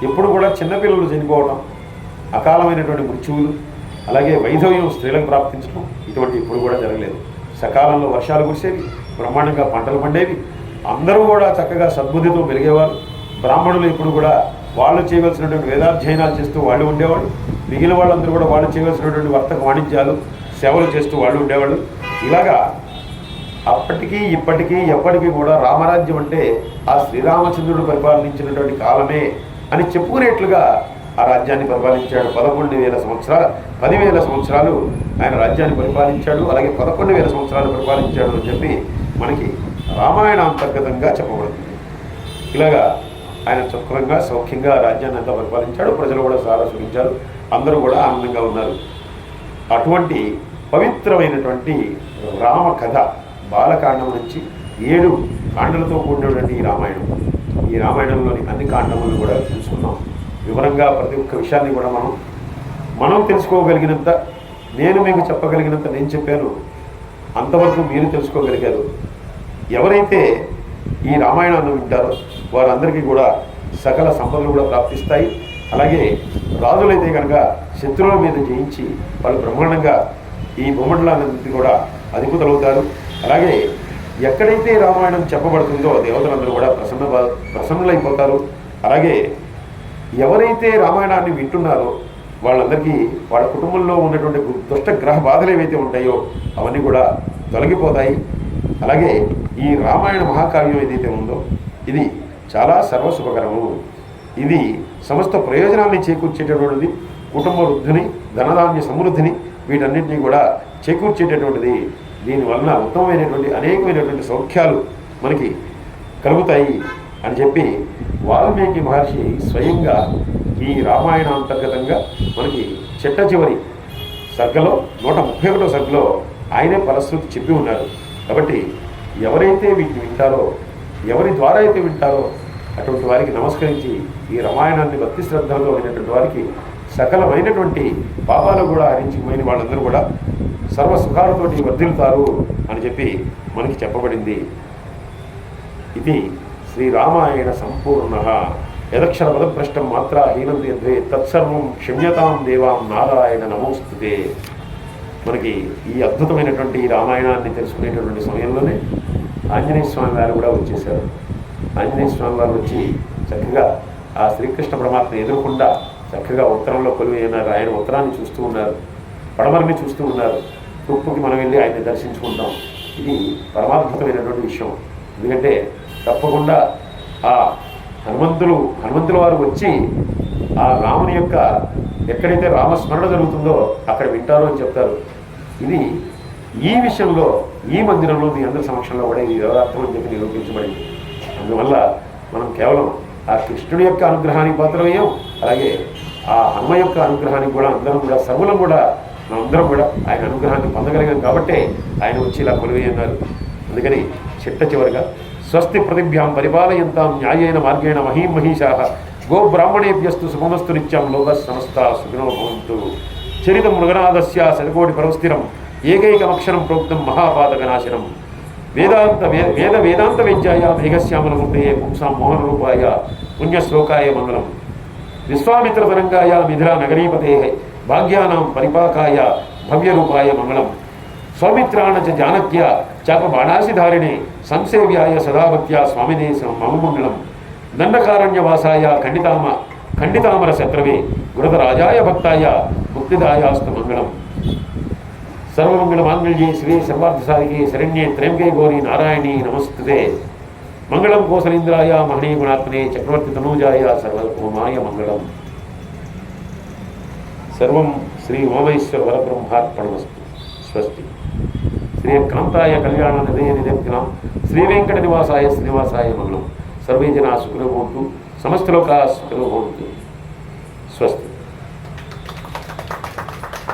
ఎప్పుడు కూడా చిన్నపిల్లలు చనిపోవడం, అకాలమైనటువంటి మృత్యువులు, అలాగే వైధవ్యం స్త్రీలకు ప్రాప్తించడం ఇటువంటి ఇప్పుడు కూడా జరగలేదు. సకాలంలో వర్షాలు కురిసేవి, బ్రహ్మాండంగా పంటలు పండేవి, అందరూ కూడా చక్కగా సద్బుద్ధితో పెరిగేవారు. బ్రాహ్మణులు ఇప్పుడు కూడా వాళ్ళు చేయవలసినటువంటి వేదాధ్యయనాలు చేస్తూ వాళ్ళు ఉండేవాళ్ళు. మిగిలిన వాళ్ళందరూ కూడా వాళ్ళు చేయవలసినటువంటి వర్తక వాణిజ్యాలు, సేవలు చేస్తూ వాళ్ళు ఉండేవాళ్ళు. ఇలాగా అప్పటికీ ఇప్పటికీ ఎప్పటికీ కూడా రామరాజ్యం అంటే ఆ శ్రీరామచంద్రుడు పరిపాలించినటువంటి కాలమే అని చెప్పుకునేట్లుగా ఆ రాజ్యాన్ని పరిపాలించాడు. 11,000 సంవత్సరాలు, 10,000 సంవత్సరాలు ఆయన రాజ్యాన్ని పరిపాలించాడు. అలాగే 11,000 సంవత్సరాలు పరిపాలించాడు అని చెప్పి మనకి రామాయణ అంతర్గతంగా చెప్పబడుతుంది. ఇలాగా ఆయన చక్కగా సౌఖ్యంగా రాజ్యాన్ని అంతా పరిపాలించాడు. ప్రజలు కూడా చాలా సుఖించారు, అందరూ కూడా ఆనందంగా ఉన్నారు. అటువంటి పవిత్రమైనటువంటి రామ కథ బాలకాండం నుంచి 7 కాండలతో కూడినటువంటి ఈ రామాయణం. ఈ రామాయణంలోని అన్ని కాండములను కూడా తెలుసుకున్నాం వివరంగా. ప్రతి ఒక్క విషయాన్ని కూడా మనం తెలుసుకోగలిగినంత, నేను మీకు చెప్పగలిగినంత నేను చెప్పాను, అంతవరకు మీరు తెలుసుకోగలిగారు. ఎవరైతే ఈ రామాయణాన్ని వింటారో వారందరికీ కూడా సకల సంపదలు కూడా ప్రాప్తిస్తాయి. అలాగే రాజులైతే కనుక శత్రువుల మీద జయించి వాళ్ళు బ్రహ్మాండంగా ఈ భూమండలాన్ని కూడా అధిపతులవుతారు. అలాగే ఎక్కడైతే రామాయణం చెప్పబడుతుందో దేవతలందరూ కూడా ప్రసన్నులైపోతారు. అలాగే ఎవరైతే రామాయణాన్ని వింటున్నారో వాళ్ళందరికీ వాళ్ళ కుటుంబంలో ఉన్నటువంటి దుష్ట గ్రహ బాధలు ఏవైతే ఉంటాయో అవన్నీ కూడా తొలగిపోతాయి. అలాగే ఈ రామాయణ మహాకావ్యం ఏదైతే ఉందో ఇది చాలా సర్వశుభకరము. ఇది సమస్త ప్రయోజనాన్ని చేకూర్చేటటువంటిది. కుటుంబ వృద్ధిని, ధనధాన్య సమృద్ధిని వీటన్నింటినీ కూడా చేకూర్చేటటువంటిది. దీనివలన ఉత్తమమైనటువంటి అనేకమైనటువంటి సౌఖ్యాలు మనకి కలుగుతాయి అని చెప్పి వాల్మీకి మహర్షి స్వయంగా ఈ రామాయణ అంతర్గతంగా మనకి చిట్ట చివరి సర్గలో 131వ సర్గలో ఆయనే ఫలశ్రుతి చెప్పి ఉన్నారు. కాబట్టి ఎవరైతే వీటిని వింటారో, ఎవరి ద్వారా అయితే వింటారో అటువంటి వారికి నమస్కరించి ఈ రామాయణాన్ని భక్తి శ్రద్ధలతో వినేటువంటి వారికి సకలమైనటువంటి పాపాలు కూడా హరించిపోయిన వాళ్ళందరూ కూడా సర్వ సుఖాలతోటి వర్ధిల్లుతారు అని చెప్పి మనకి చెప్పబడింది. ఇది శ్రీరామాయణ సంపూర్ణ. యదక్షర పదభ్రష్టం మాత్రా హీనం యద్వే తత్సర్వం క్షమ్యతాం దేవాం నారాయణ నమోస్తుతే. మనకి ఈ అద్భుతమైనటువంటి రామాయణాన్ని తెలుసుకునేటటువంటి సమయంలోనే ఆంజనేయ స్వామి వారు కూడా వచ్చేశారు. ఆంజనేయ స్వామి వారు వచ్చి చక్కగా ఆ శ్రీకృష్ణ పరమాత్మ ఎదురకుండా చక్కగా ఉత్తరంలో కొలువై ఉన్నారు. ఆయన ఉత్తరాన్ని చూస్తూ ఉన్నారు, పడమరని చూస్తూ ఉన్నారు. తూర్పుకి మనం వెళ్ళి ఆయన్ని దర్శించుకుంటాం. ఇది పరమాద్భుతమైనటువంటి విషయం. ఎందుకంటే తప్పకుండా ఆ హనుమంతుల వారు వచ్చి ఆ రాముని యొక్క ఎక్కడైతే రామస్మరణ జరుగుతుందో అక్కడ వింటారు అని చెప్తారు. ఇది ఈ విషయంలో ఈ మందిరంలో మీ అందరి సమక్షంలో కూడా ఇది యథార్థం అని చెప్పి నిరూపించబడింది. అందువల్ల మనం కేవలం ఆ కృష్ణుడి యొక్క అనుగ్రహానికి పాత్రమయ్యాం. అలాగే ఆ హనుమ యొక్క అనుగ్రహానికి కూడా అందరం కూడా సర్వులం కూడా మనందరం కూడా ఆయన అనుగ్రహాన్ని పొందగలిగాం. కాబట్టే ఆయన వచ్చి ఇలా కొలువై ఉన్నారు. అందుకని చిట్ట చివరిగా స్వస్తి ప్రతిభ్యాం పరిపాలయంతాం న్యాయేన మార్గేణ మహీం మహిషాః గో బ్రాహ్మణేభ్యస్తు శుభమస్తు నిత్యం లోకः సమస్తా సుఖినో భవంతు. చరితం మృగనాథస్య శతకోటి పరస్థిరం ఏకైకమక్షరం ప్రోక్తం మహాపాతకనాశనం. వేదాంత వేద్యాయ మేఘశ్యామలమూర్తే పుంసాం మోహనరూపాయ పుణ్యశ్లోకాయ మంగళం. విశ్వామిత్రతరంగాయ మిథిలా నగరీపతే భాగ్యానాం పరిపాకాయ
భవ్యరూపాయ మంగళం సౌమిత్రాణ చ జానక్య చాప బాణాసిధారిణే సంసేవ్యాయ సదాభక్త్యా స్వామినే మమ మంగళం దండకారణ్యవాసాయ ఖండితామర శత్రవే గురదరాజాయ భక్తాయ ముక్తిదాయాస్తు మంగళం సర్వమంగళమాంగళ్యే శివే సర్వార్థసాధికే శరణ్యే త్ర్యంబకే గౌరీ నారాయణీ నమస్తుతే మంగళం కోసలేంద్రాయ మహనీయ గుణాత్మనే చక్రవర్తి తనూజాయ సర్వభౌమాయ మంగళం. సర్వం శ్రీ ఉమామహేశ్వర వరబ్రహ్మార్పణమస్తు. స్వస్తి. శ్రీ కాంతాయ కళ్యాణ నిలయ నిదర్శనం శ్రీ వెంకట నివాసాయ శ్రీనివాసాయ మంగళం. సర్వే జనా సుఖినో భవంతు. సమస్తలోకా సుఖినో భవంతు. స్వస్తి.